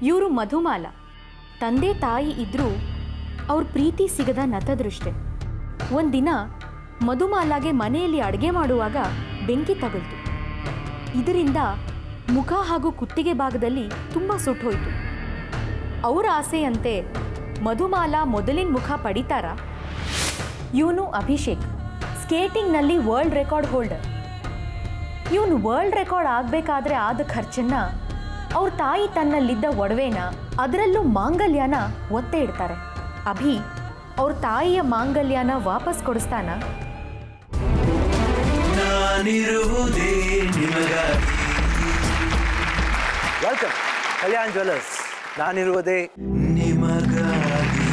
ಇವರು ಮಧುಮಾಲ. ತಂದೆ ತಾಯಿ ಇದ್ರೂ ಅವ್ರ ಪ್ರೀತಿ ಸಿಗದ ನತದೃಷ್ಟೆ. ಒಂದಿನ ಮಧುಮಾಲಾಗೆ ಮನೆಯಲ್ಲಿ ಅಡುಗೆ ಮಾಡುವಾಗ ಬೆಂಕಿ ತಗುಲ್ತು. ಇದರಿಂದ ಮುಖ ಹಾಗೂ ಕುತ್ತಿಗೆ ಭಾಗದಲ್ಲಿ ತುಂಬ ಸುಟ್ಟೋಯ್ತು. ಅವರ ಆಸೆಯಂತೆ ಮಧುಮಾಲಾ ಮೊದಲಿನ ಮುಖ ಪಡಿತಾರ. ಇವನು ಅಭಿಷೇಕ್, ಸ್ಕೇಟಿಂಗ್ನಲ್ಲಿ ವರ್ಲ್ಡ್ ರೆಕಾರ್ಡ್ ಹೋಲ್ಡರ್. ಇವನು ವರ್ಲ್ಡ್ ರೆಕಾರ್ಡ್ ಆಗಬೇಕಾದ್ರೆ ಆದ ಖರ್ಚನ್ನು ಅವ್ರ ತಾಯಿ ತನ್ನಲ್ಲಿದ್ದ ಒಡವೆನ, ಅದರಲ್ಲೂ ಮಾಂಗಲ್ಯನ ಒತ್ತೆ ಇಡ್ತಾರೆ. ಅಭಿ ಅವ್ರ ತಾಯಿಯ ಮಾಂಗಲ್ಯನ ವಾಪಸ್ ಕೊಡಿಸ್ತಾನ. Welcome Kalyan jewellers. ನಾನಿರುವುದೇ ನಿಮಗಾಗಿ.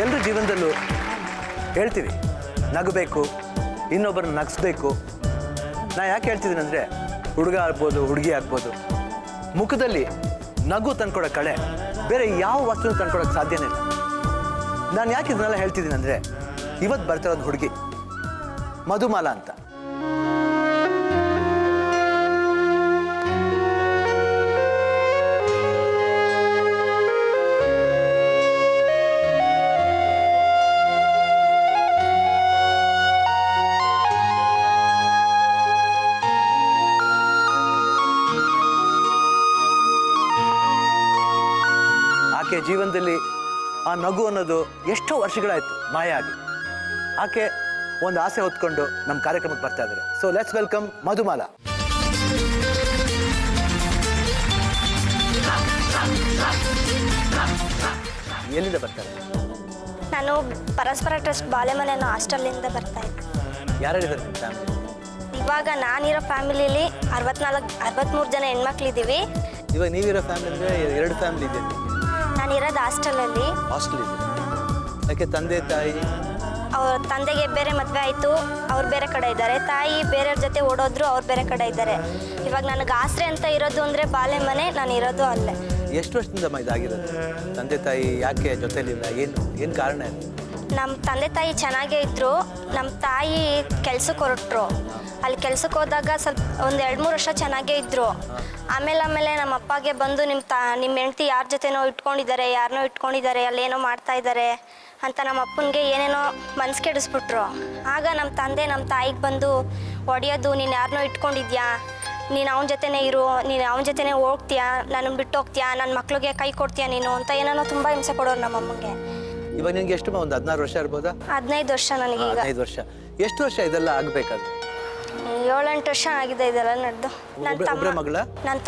ಎಲ್ಲರ ಜೀವನದಲ್ಲೂ ಹೇಳ್ತೀವಿ, ನಗಬೇಕು, ಇನ್ನೊಬ್ಬರನ್ನ ನಗಿಸ್ಬೇಕು. ನಾ ಯಾಕೆ ಹೇಳ್ತಿದ್ದೀನಿ ಅಂದರೆ, ಹುಡುಗ ಆಗ್ಬೋದು, ಹುಡುಗಿ ಆಗ್ಬೋದು, ಮುಖದಲ್ಲಿ ನಗು ತಂದ್ಕೊಡೋ ಕಳೆ ಬೇರೆ ಯಾವ ವಸ್ತುನ ತಂದ್ಕೊಡೋಕ್ಕೆ ಸಾಧ್ಯನೇ ಇಲ್ಲ. ನಾನು ಯಾಕೆ ಇದನ್ನೆಲ್ಲ ಹೇಳ್ತಿದ್ದೀನಿ ಅಂದರೆ, ಇವತ್ತು ಬರ್ತಿರೋದು ಹುಡುಗಿ ಮಧುಮಾಲಾ ಅಂತ. ಆಕೆ ಜೀವನದಲ್ಲಿ ಆ ನಗು ಅನ್ನೋದು ಎಷ್ಟೋ ವರ್ಷಗಳಾಯಿತು ಮಾಯ ಆಗಿ. ಆಕೆ ಒಂದು ಆಸೆ ಹೊತ್ಕೊಂಡು ನಮ್ಮ ಕಾರ್ಯಕ್ರಮಕ್ಕೆ ಬರ್ತಾ ಇದ್ದಾರೆ. So let's welcome Madhumala. ಎಲ್ಲಿಂದ ಬರ್ತಾರೆ? ನಾನು ಪರಸ್ಪರ ಟ್ರಸ್ಟ್ ಬಾಳೆಮನೆ ಅನ್ನೋ ಹಾಸ್ಟೆಲಿಂದ ಬರ್ತಾ ಇದ್ದೆ. ಯಾರ್ಯಾರಿದ್ದಾರೆ ನಿಮ್ಮ ಫ್ಯಾಮಿಲಿ? ಇವಾಗ ನಾನಿರೋ ಫ್ಯಾಮಿಲಿಲಿ 63 ಜನ ಹೆಣ್ಮಕ್ಳಿದ್ದೀವಿ. ಇವಾಗ ನೀವಿರೋ ಫ್ಯಾಮಿಲಿ ಅಂದರೆ 2 ಫ್ಯಾಮಿಲಿ ಇದೆ. ನಾನಿರೋದು ಹಾಸ್ಟೆಲಲ್ಲಿ. ಹಾಸ್ಟೆಲ್ ಇದೆ. ಯಾಕೆ ತಂದೆ ತಾಯಿ? ಅವ್ರ ತಂದೆಗೆ ಬೇರೆ ಮದುವೆ ಆಯಿತು, ಅವ್ರು ಬೇರೆ ಕಡೆ ಇದ್ದಾರೆ. ತಾಯಿ ಬೇರೆಯವ್ರ ಜೊತೆ ಓಡೋದ್ರು, ಅವ್ರು ಬೇರೆ ಕಡೆ ಇದ್ದಾರೆ. ಇವಾಗ ನನಗೆ ಆಸರೆ ಅಂತ ಇರೋದು ಅಂದರೆ ಬಾಳೆಮನೆ, ನಾನು ಇರೋದು ಅಲ್ಲೇ. ಎಷ್ಟು ವರ್ಷದಿಂದ ಇದಾಗಿರೋದು? ತಂದೆ ತಾಯಿ ಯಾಕೆ ಜೊತೆಲಿಲ್ಲ? ಏನು ಕಾರಣ ಇದೆ? ನಮ್ಮ ತಂದೆ ತಾಯಿ ಚೆನ್ನಾಗೇ ಇದ್ದರು. ನಮ್ಮ ತಾಯಿ ಕೆಲ್ಸಕ್ಕೆ ಹೊರಟ್ರು. ಅಲ್ಲಿ ಕೆಲ್ಸಕ್ಕೆ ಹೋದಾಗ ಸ್ವಲ್ಪ ಒಂದು 2-3 ವರ್ಷ ಚೆನ್ನಾಗೇ ಇದ್ದರು. ಆಮೇಲೆ ನಮ್ಮ ಅಪ್ಪಗೆ ಬಂದು ನಿಮ್ಮ ಹೆಂಡ್ತಿ ಯಾರ ಜೊತೆನೋ ಯಾರನ್ನೋ ಇಟ್ಕೊಂಡಿದ್ದಾರೆ, ಅಲ್ಲೇನೋ ಮಾಡ್ತಾ ಇದ್ದಾರೆ ಅಂತ ನಮ್ಮ ಅಪ್ಪನಿಗೆ ಏನೇನೋ ಮನ್ಸು ಕೆಡಿಸ್ಬಿಟ್ರು. ಆಗ ನಮ್ಮ ತಂದೆ ನಮ್ಮ ತಾಯಿಗೆ ಬಂದು ಹೊಡೆಯೋದು, ನೀನು ಯಾರನ್ನೋ ಇಟ್ಕೊಂಡಿದ್ಯಾ, ನೀನು ಅವನ ಜೊತೆನೇ ಇರು, ನೀನು ಅವನ ಜೊತೆನೇ ಹೋಗ್ತೀಯಾ, ನನ್ನನ್ನು ಬಿಟ್ಟು ಹೋಗ್ತೀಯಾ, ನನ್ನ ಮಕ್ಳಿಗೆ ಕೈ ಕೊಡ್ತೀಯಾ ನೀನು ಅಂತ ಏನೇನೋ ತುಂಬ ಹಿಂಸೆ ಕೊಡೋರು ನಮ್ಮ ಅಮ್ಮಂಗೆ. ಇವಾಗ ನಿನಗೆ ಎಷ್ಟು? ಒಂದು 16 ವರ್ಷ ಇರ್ಬೋದಾ? 15 ವರ್ಷ ನನಗೀಗ. 15 ವರ್ಷ. ಎಷ್ಟು ವರ್ಷ ಇದೆಲ್ಲ ಆಗಬೇಕಾದ್ರೆ? 7-8 ವರ್ಷ ಆಗಿದೆ ಇದೆಲ್ಲ ನಡೆದು. ನನ್ನ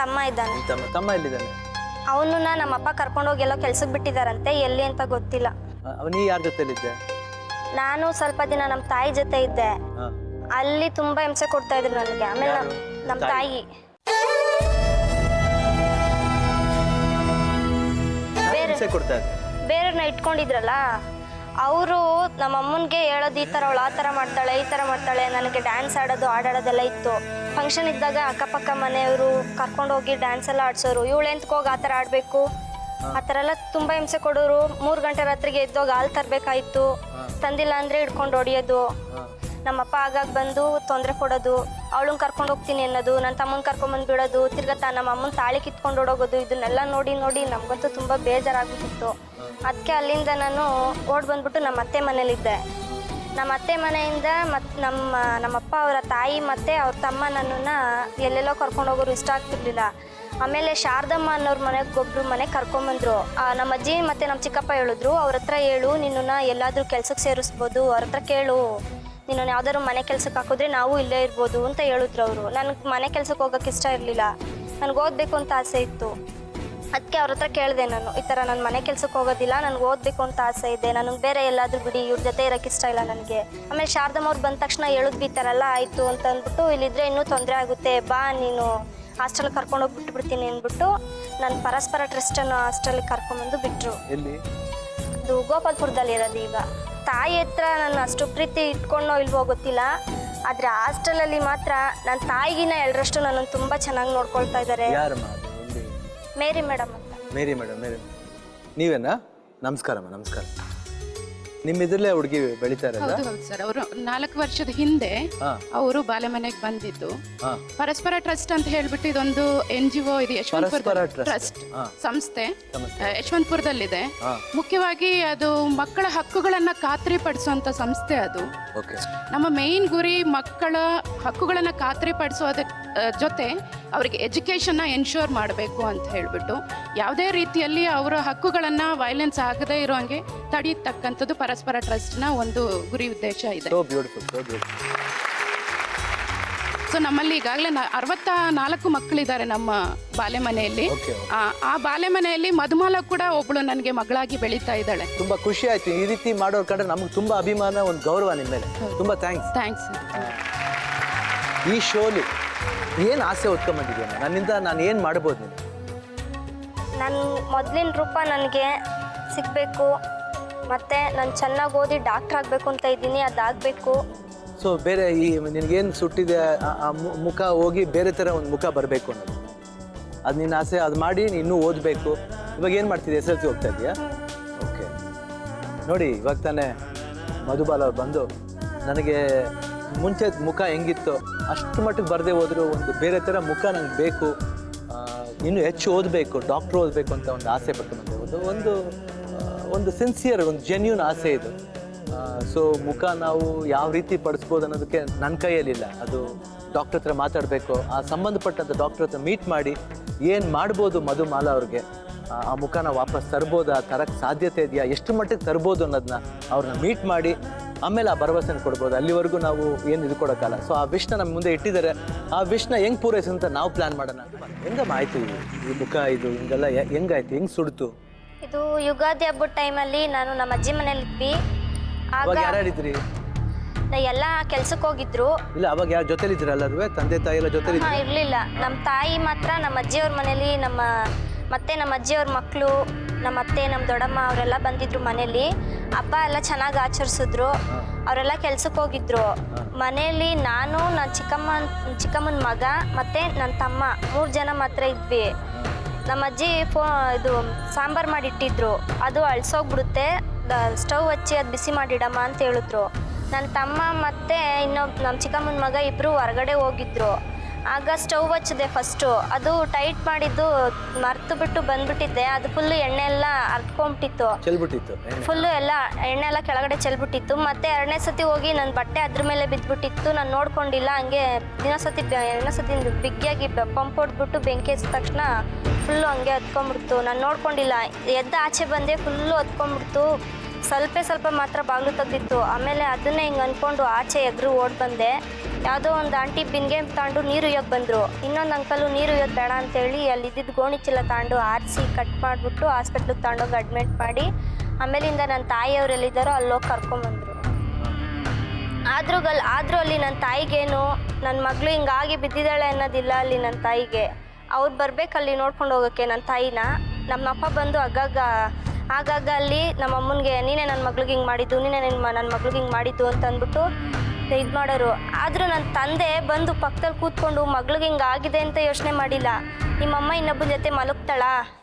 ತಮ್ಮ ಇದ್ದಾನೆ. ತಮ್ಮ ಎಲ್ಲಿದ್ದಾನೆ? ಅವನನ್ನ ನಮ್ಮ ಅಪ್ಪ ಕರ್ಕೊಂಡೋಗಿ ಎಲ್ಲೋ ಕೆಲ್ಸಕ್ಕೆ ಬಿಟ್ಟಿದ್ದಾರಂತೆ, ಎಲ್ಲಿ ಅಂತ ಗೊತ್ತಿಲ್ಲ. ನೀ ಯಾರ ಜೊತೆಲಿದ್ದೆ? ನಾನು ಸ್ವಲ್ಪ ದಿನ ನಮ್ಮ ತಾಯಿ ಜೊತೆ ಇದ್ದೆ. ಅಲ್ಲಿ ತುಂಬಾ ಹಿಂಸೆ ಕೊಡ್ತಾ ಇದ್ರು ನನಗೆ. ಆಮೇಲೆ ನಮ್ಮ ತಾಯಿ ಬೇರೆಯವ್ರನ್ನ ಇಟ್ಕೊಂಡಿದ್ರಲ್ಲ, ಅವರು ನಮ್ಮ ಅಮ್ಮನಿಗೆ ಹೇಳೋದು, ಈ ಥರ ಅವಳು ಆ ಥರ ಮಾಡ್ತಾಳೆ, ಈ ಥರ ಮಾಡ್ತಾಳೆ. ನನಗೆ ಡ್ಯಾನ್ಸ್ ಆಡೋದು, ಆಡೋದೆಲ್ಲ ಇತ್ತು. ಫಂಕ್ಷನ್ ಇದ್ದಾಗ ಅಕ್ಕಪಕ್ಕ ಮನೆಯವರು ಕರ್ಕೊಂಡೋಗಿ ಡ್ಯಾನ್ಸ್ ಎಲ್ಲ ಆಡ್ಸೋರು. ಇವಳು ಎಂತಕೋಗಿ ಆ ಥರ ಆಡಬೇಕು, ಆ ಥರ ಎಲ್ಲ ತುಂಬ ಹಿಂಸೆ ಕೊಡೋರು. 3 ಗಂಟೆ ರಾತ್ರಿಗೆ ಎದ್ದೋಗಿ ಹಾಲು ತರಬೇಕಾಯ್ತು, ತಂದಿಲ್ಲ ಅಂದರೆ ಹಿಡ್ಕೊಂಡು ಹೊಡಿಯೋದು. ನಮ್ಮಪ್ಪ ಆಗಾಗ ಬಂದು ತೊಂದರೆ ಕೊಡೋದು, ಅವಳನ್ನ ಕರ್ಕೊಂಡು ಹೋಗ್ತೀನಿ ಅನ್ನೋದು, ನನ್ನ ತಮ್ಮನ ಕರ್ಕೊಂಬಂದು ಬಿಡೋದು, ತಿರ್ಗಾ ನಮ್ಮ ಅಮ್ಮನ ತಾಳಿ ಕಿತ್ಕೊಂಡು ಓಡೋಗೋದು. ಇದನ್ನೆಲ್ಲ ನೋಡಿ ನಮಗಂತೂ ತುಂಬ ಬೇಜಾರಾಗ್ಬಿಟ್ಟಿತ್ತು. ಅದಕ್ಕೆ ಅಲ್ಲಿಂದ ನಾನು ಓಡ್ ಬಂದ್ಬಿಟ್ಟು ನಮ್ಮ ಅತ್ತೆ ಮನೇಲಿದ್ದೆ. ನಮ್ಮ ಅತ್ತೆ ಮನೆಯಿಂದ ನಮ್ಮಪ್ಪ ಅವರ ತಾಯಿ ಮತ್ತು ಅವ್ರ ತಮ್ಮ ನನ್ನನ್ನು ಎಲ್ಲೆಲ್ಲೋ ಕರ್ಕೊಂಡು ಹೋಗೋರು, ಇಷ್ಟ ಆಗ್ತಿರ್ಲಿಲ್ಲ. ಆಮೇಲೆ ಶಾರದಮ್ಮ ಅನ್ನೋರ ಒಬ್ಬರು ಮನೆಗೆ ಕರ್ಕೊಂಬಂದರು. ನಮ್ಮ ಅಜ್ಜಿ ಮತ್ತು ನಮ್ಮ ಚಿಕ್ಕಪ್ಪ ಹೇಳಿದ್ರು, ಅವ್ರ ಹತ್ರ ಹೇಳು, ನಿನ್ನನ್ನು ಎಲ್ಲಾದರೂ ಕೆಲ್ಸಕ್ಕೆ ಸೇರಿಸ್ಬೋದು, ಅವ್ರ ಹತ್ರ ಕೇಳು, ನಿನ್ನನ್ನು ಯಾವ್ದಾದ್ರು ಮನೆ ಕೆಲ್ಸಕ್ಕೆ ಹಾಕಿದ್ರೆ ನಾವು ಇಲ್ಲೇ ಇರ್ಬೋದು ಅಂತ ಹೇಳಿದ್ರು ಅವರು. ನನಗೆ ಮನೆ ಕೆಲ್ಸಕ್ಕೆ ಹೋಗೋಕ್ಕೆ ಇಷ್ಟ ಇರಲಿಲ್ಲ, ನನಗೆ ಓದಬೇಕು ಅಂತ ಆಸೆ ಇತ್ತು. ಅದಕ್ಕೆ ಅವ್ರ ಹತ್ರ ಕೇಳಿದೆ ನಾನು, ಈ ಥರ ನಾನು ಮನೆ ಕೆಲ್ಸಕ್ಕೆ ಹೋಗೋದಿಲ್ಲ, ನನಗೆ ಓದಬೇಕು ಅಂತ ಆಸೆ ಇದೆ, ನನಗೆ ಬೇರೆ ಎಲ್ಲಾದರೂ ಬಿಡಿ, ಇವ್ರ ಜೊತೆ ಇರೋಕ್ಕೆ ಇಷ್ಟ ಇಲ್ಲ ನನಗೆ. ಆಮೇಲೆ ಶಾರದಮ್ಮ ಅವ್ರು ಬಂದ ತಕ್ಷಣ ಹೇಳಿದ್ವಿ, ಈ ಥರ ಎಲ್ಲ ಆಯಿತು ಅಂತ ಅಂದ್ಬಿಟ್ಟು, ಇಲ್ಲಿದ್ರೆ ಇನ್ನೂ ತೊಂದರೆ ಆಗುತ್ತೆ, ಬಾ ನೀನು ಹಾಸ್ಟೆಲ್ಗೆ ಕರ್ಕೊಂಡೋಗಿ ಬಿಟ್ಬಿಡ್ತೀನಿ ಅಂದ್ಬಿಟ್ಟು ನಾನು ಪರಸ್ಪರ ಟ್ರಸ್ಟ್ ಅನ್ನೋ ಹಾಸ್ಟೆಲ್ಗೆ ಕರ್ಕೊಂಬಂದು ಬಿಟ್ಟರು. ಅದು ಗೋಪಾಲ್ಪುರದಲ್ಲಿ ಇರೋದು. ಈಗ ತಾಯಿ ಹತ್ರ ನಾನು ಅಷ್ಟು ಪ್ರೀತಿ ಇಟ್ಕೊಂಡೋ ಇಲ್ವೋ ಗೊತ್ತಿಲ್ಲ, ಆದರೆ ಹಾಸ್ಟೆಲಲ್ಲಿ ಮಾತ್ರ ನನ್ನ ತಾಯಿಗಿನ 2ರಷ್ಟು ನನ್ನನ್ನು ತುಂಬ ಚೆನ್ನಾಗಿ ನೋಡ್ಕೊಳ್ತಾ ಇದ್ದಾರೆ. ಮೇರಿ ಮೇಡಮ್ ಅಂತ. ಮೇರಿ ಮೇಡಮ್ ನೀವೇನಾ? ನಮಸ್ಕಾರ. ನಿಮ್ಮ ಇದ್ರಲ್ಲೇ ಹುಡುಗಿ ಬೆಳಿತಾ ಇರೋದಾ? ಹೌದು ಹೌದು ಸರ್. ಅವರು 4 ವರ್ಷದ ಹಿಂದೆ ಹಾ. ಅವರು ಬಾಲೆಮನೆಗೆ ಬಂದಿದ್ದು. ಹಾ. ಪರಸ್ಪರ ಟ್ರಸ್ಟ್ ಅಂತ ಹೇಳ್ಬಿಟ್ಟು ಇದೊಂದು NGO ಇದೆ, ಯಶವಂತಪುರ ಪರಸ್ಪರ ಟ್ರಸ್ಟ್. ಟ್ರಸ್ಟ್ ಹಾ. ಸಂಸ್ಥೆ ಸಂಸ್ಥೆ. ಯಶವಂತಪುರದಲ್ಲಿದೆ. ಹಾ. ಮುಖ್ಯವಾಗಿ ಅದು ಮಕ್ಕಳ ಹಕ್ಕುಗಳನ್ನ ಖಾತ್ರಿಪಡಿಸುವಂತ ಸಂಸ್ಥೆ ಅದು. ಓಕೆ. ನಮ್ಮ ಮೇನ್ ಗುರಿ ಮಕ್ಕಳ ಹಕ್ಕುಗಳನ್ನ ಖಾತ್ರಿಪಡಿಸೋದ ಜೊತೆ ಅವರಿಗೆ ಎಜುಕೇಷನ್ನ ಎನ್ಶೋರ್ ಮಾಡಬೇಕು ಅಂತ ಹೇಳ್ಬಿಟ್ಟು ಯಾವುದೇ ರೀತಿಯಲ್ಲಿ ಅವರ ಹಕ್ಕುಗಳನ್ನ ವೈಲೆನ್ಸ್ ಆಗದೇ ಇರೋಂಗೆ ತಡೆಯತಕ್ಕಂಥದ್ದು ಪರಸ್ಪರ ಟ್ರಸ್ಟ್ನ ಒಂದು ಗುರಿ ಉದ್ದೇಶ ಇದೆ. So beautiful, so beautiful. So ನಮ್ಮಲ್ಲಿ ಈಗಾಗಲೇ 64 ಮಕ್ಕಳಿದ್ದಾರೆ ನಮ್ಮ ಬಾಲೆಮನೆಯಲ್ಲಿ. Okay. ಆ ಬಾಲೆಮನೆಯಲ್ಲಿ ಮಧುಮಾಲ ಕೂಡ ಒಬ್ಳು ನನಗೆ ಮಗಳಾಗಿ ಬೆಳೀತಾ ಇದ್ದಾಳೆ. ತುಂಬಾ ಖುಷಿ ಆಯ್ತು ಈ ರೀತಿ ಮಾಡೋರ್ ಕಂಡ್ರೆ. ನಮ್ಗೆ ತುಂಬಾ ಅಭಿಮಾನ, ಒಂದು ಗೌರವ ನಿಮ್ಮ ಮೇಲೆ. ತುಂಬಾ ಥ್ಯಾಂಕ್ಸ್. ಥ್ಯಾಂಕ್ಸ್. ಈ ಶೋಲಿ ಏನು ಆಸೆ ಹೊತ್ಕೊಂಬಂದಿದ್ಯಮ್ಮ ನನ್ನಿಂದ? ನಾನು ಏನು ಮಾಡ್ಬೋದು ನೀನು? ನನ್ನ ಮೊದಲಿನ ರೂಪ ನನಗೆ ಸಿಗಬೇಕು, ಮತ್ತು ನಾನು ಚೆನ್ನಾಗಿ ಓದಿ ಡಾಕ್ಟ್ರ್ ಆಗಬೇಕು ಅಂತ ಇದ್ದೀನಿ, ಅದಾಗಬೇಕು. ಸೊ ಬೇರೆ ಈ ನಿನಗೇನು ಸುಟ್ಟಿದೆ ಆ ಮುಖ ಹೋಗಿ ಬೇರೆ ಥರ ಒಂದು ಮುಖ ಬರಬೇಕು ಅನ್ನೋದು, ಅದು ನಿನ್ನ ಆಸೆ. ಅದು ಮಾಡಿ ನೀನು ಇನ್ನೂ ಓದಬೇಕು. ಇವಾಗ ಏನು ಮಾಡ್ತಿದ್ದೆ? SSLC ಹೋಗ್ತಾ ಇದೆಯಾ? ಓಕೆ. ನೋಡಿ ಇವಾಗ ತಾನೇ ಮಧುಬಾಲ ಅವ್ರು ಬಂದು ನನಗೆ ಮುಂಚೆ ಮುಖ ಹೆಂಗಿತ್ತು ಅಷ್ಟು ಮಟ್ಟಿಗೆ ಬರದೇ ಹೋದರೂ ಒಂದು ಬೇರೆ ಥರ ಮುಖ ನಂಗೆ ಬೇಕು, ಇನ್ನೂ ಹೆಚ್ಚು ಓದಬೇಕು, ಡಾಕ್ಟ್ರ್ ಓದಬೇಕು ಅಂತ ಒಂದು ಆಸೆ ಪಡ್ಕೊಂಡು ಒಂದು ಸಿನ್ಸಿಯರ್, ಒಂದು ಜೆನ್ಯೂನ್ ಆಸೆ ಇದು. ಸೊ ಮುಖ ನಾವು ಯಾವ ರೀತಿ ಪಡಿಸ್ಬೋದು ಅನ್ನೋದಕ್ಕೆ ನನ್ನ ಕೈಯಲ್ಲಿಲ್ಲ. ಅದು ಡಾಕ್ಟ್ರ್ ಹತ್ರ ಮಾತಾಡಬೇಕು, ಆ ಸಂಬಂಧಪಟ್ಟಂಥ ಡಾಕ್ಟ್ರ್ ಹತ್ರ ಮೀಟ್ ಮಾಡಿ ಏನು ಮಾಡ್ಬೋದು ಮಧುಮಾಲ ಅವ್ರಿಗೆ, ಆ ಮುಖನ ವಾಪಸ್ ತರ್ಬೋದು, ಆ ತರಕ್ಕೆ ಸಾಧ್ಯತೆ ಇದೆಯಾ, ಎಷ್ಟು ಮಟ್ಟಿಗೆ ತರ್ಬೋದು ಅನ್ನೋದನ್ನ ಅವ್ರನ್ನ ಮೀಟ್ ಮಾಡಿ ಆಮೇಲೆ ಆ ಭರವಸೆನ ಕೊಡ್ಬೋದು. ಅಲ್ಲಿವರೆಗೂ ನಾವು ಏನು ಇದು ಕೊಡೋಕ್ಕಲ್ಲ. ಸೊ ಆ ವಿಷ್ನ ನಮ್ಮ ಮುಂದೆ ಇಟ್ಟಿದ್ದಾರೆ, ಆ ವಿಷ್ನ ಹೆಂಗೆ ಪೂರೈಸಂತ ನಾವು ಪ್ಲ್ಯಾನ್ ಮಾಡೋಣ. ಹೆಂಗಮ್ಮ ಆಯಿತು ಈ ಮುಖ ಇದು ಹಿಂಗೆಲ್ಲ ಹೆಂಗಾಯ್ತು, ಹೆಂಗೆ ಸುಡ್ತು? ಇದು ಯುಗಾದಿ ಹಬ್ಬದ ಟೈಮಲ್ಲಿ ನಾನು ನಮ್ಮ ಅಜ್ಜಿ ಮನೇಲಿದ್ವಿ. ಅವಾಗ ಆಗ ಯಾರ್ಯಾರಿದ್ರಿ? ಎಲ್ಲ ಕೆಲ್ಸಕ್ಕೆ ಹೋಗಿದ್ರು. ಇಲ್ಲ ಅವಾಗ ಯಾರು ಜೊತೆಲಿದ್ರ? ಎಲ್ಲರೂ ತಂದೆ ತಾಯಿ ಎಲ್ಲ ಜೊತೆಲಿ? ಇರಲಿಲ್ಲ. ನಮ್ಮ ತಾಯಿ ಮಾತ್ರ ನಮ್ಮ ಅಜ್ಜಿಯವ್ರ ಮನೇಲಿ, ನಮ್ಮ ಅಜ್ಜಿಯವ್ರ ಮಕ್ಕಳು, ನಮ್ಮ ಅತ್ತೆ, ನಮ್ಮ ದೊಡ್ಡಮ್ಮ ಅವರೆಲ್ಲ ಬಂದಿದ್ರು ಮನೇಲಿ. ಹಬ್ಬ ಎಲ್ಲ ಚೆನ್ನಾಗಿ ಆಚರಿಸಿದ್ರು. ಅವರೆಲ್ಲ ಕೆಲ್ಸಕ್ಕೆ ಹೋಗಿದ್ರು. ಮನೆಯಲ್ಲಿ ನಾನು, ನನ್ನ ಚಿಕ್ಕಮ್ಮನ ಮಗ ಮತ್ತು ನನ್ನ ತಮ್ಮ 3 ಜನ ಮಾತ್ರ ಇದ್ವಿ. ನಮ್ಮ ಅಜ್ಜಿ ಇದು ಸಾಂಬಾರು ಮಾಡಿಟ್ಟಿದ್ರು, ಅದು ಅಳ್ಸೋಗ್ಬಿಡುತ್ತೆ, ಸ್ಟವ್ ಹಚ್ಚಿ ಅದು ಬಿಸಿ ಮಾಡಿಡಮ್ಮ ಅಂತ ಹೇಳಿದ್ರು. ನನ್ನ ತಮ್ಮ ಮತ್ತು ನಮ್ಮ ಚಿಕ್ಕಮ್ಮನ ಮಗ ಇಬ್ಬರು ಹೊರಗಡೆ ಹೋಗಿದ್ರು. ಆಗ ಸ್ಟವ್ ಹಚ್ಚಿದೆ ಫಸ್ಟು, ಅದು ಟೈಟ್ ಮಾಡಿದ್ದು ಮರ್ತು ಬಿಟ್ಟು ಬಂದ್ಬಿಟ್ಟಿದ್ದೆ. ಅದು ಫುಲ್ಲು ಎಣ್ಣೆ ಎಲ್ಲ ಹರ್ಕೊಂಬಿಟ್ಟಿತ್ತು, ಫುಲ್ಲು ಎಲ್ಲ ಎಣ್ಣೆ ಎಲ್ಲ ಕೆಳಗಡೆ ಚೆಲ್ಬಿಟ್ಟಿತ್ತು. ಮತ್ತು 2ನೇ ಸತಿ ಹೋಗಿ ನನ್ನ ಬಟ್ಟೆ ಅದ್ರ ಮೇಲೆ ಬಿದ್ದುಬಿಟ್ಟಿತ್ತು. ನಾನು ನೋಡ್ಕೊಂಡಿಲ್ಲ, ಹಂಗೆ ಇನ್ನೊಂದು ಸತಿ ಬಿಗ್ಗಿಯಾಗಿ ಪಂಪ್ ಹೊಡ್ಬಿಟ್ಟು ಬೆಂಕಿ ಹಚ್ಚಿದ ತಕ್ಷಣ ಫುಲ್ಲು ಹಂಗೆ ಹತ್ಕೊಂಡ್ಬಿಡ್ತು. ನಾನು ನೋಡ್ಕೊಂಡಿಲ್ಲ, ಎದ್ದು ಆಚೆ ಬಂದೆ, ಫುಲ್ಲು ಹತ್ಕೊಂಡ್ಬಿಡ್ತು. ಸ್ವಲ್ಪ ಮಾತ್ರ ಬಾಗಿಲು ತೆಗ್ದಿತ್ತು. ಆಮೇಲೆ ಅದನ್ನೇ ಹಿಂಗೆ ಅಂದ್ಕೊಂಡು ಆಚೆ ಎದುರು ಓಡಿ ಬಂದೆ. ಯಾವುದೋ ಒಂದು ಆಂಟಿ ಬಿನ್ಗೆ ತಗೊಂಡು ನೀರು ಉಯ್ಯೋಕ್ಕೆ ಬಂದರು. ಇನ್ನೊಂದು ಅಂಕಲು ನೀರು ಉಯ್ಯೋದು ಬೇಡ ಅಂತೇಳಿ ಅಲ್ಲಿದ್ದಿದ್ದು ಗೋಣಿ ಚೀಲ ತಗೊಂಡು ಆರಿಸಿ ಕಟ್ ಮಾಡಿಬಿಟ್ಟು ಹಾಸ್ಪಿಟ್ಲಿಗೆ ತಗೊಂಡೋಗಿ ಅಡ್ಮಿಟ್ ಮಾಡಿ, ಆಮೇಲಿಂದ ನನ್ನ ತಾಯಿಯವರೆಲ್ಲಿದ್ದಾರೋ ಅಲ್ಲೋಗಿ ಕರ್ಕೊಂಬಂದರು. ಆದರೂ ಅಲ್ಲಿ ನನ್ನ ತಾಯಿಗೇನು, ನನ್ನ ಮಗಳು ಹಿಂಗಾಗಿ ಬಿದ್ದಿದ್ದಾಳೆ ಅನ್ನೋದಿಲ್ಲ ಅಲ್ಲಿ ನನ್ನ ತಾಯಿಗೆ. ಅವ್ರು ಬರಬೇಕಲ್ಲಿ ನೋಡ್ಕೊಂಡು ಹೋಗೋಕ್ಕೆ ನನ್ನ ತಾಯಿನ. ನಮ್ಮಪ್ಪ ಬಂದು ಆಗಾಗ ಅಲ್ಲಿ ನಮ್ಮ ಅಮ್ಮನಿಗೆ ನೀನೇ ನನ್ನ ಮಗ್ಳಿಗೆ ಹಿಂಗೆ ಮಾಡಿದ್ದು, ನೀನೇ ನನ್ನ ಮಗ್ಳಿಗೆ ಹಿಂಗೆ ಮಾಡಿದ್ದು ಅಂತ ಅಂದ್ಬಿಟ್ಟು ಇದು ಮಾಡೋರು. ಆದರೂ ನನ್ನ ತಂದೆ ಬಂದು ಪಕ್ಕದಲ್ಲಿ ಕೂತ್ಕೊಂಡು ಮಗ್ಳಿಗೆ ಹಿಂಗೆ ಆಗಿದೆ ಅಂತ ಯೋಚನೆ ಮಾಡಿಲ್ಲ. ನಿಮ್ಮಮ್ಮ ಇನ್ನೊಬ್ಬನ ಜೊತೆ ಮಲಗ್ತಾಳ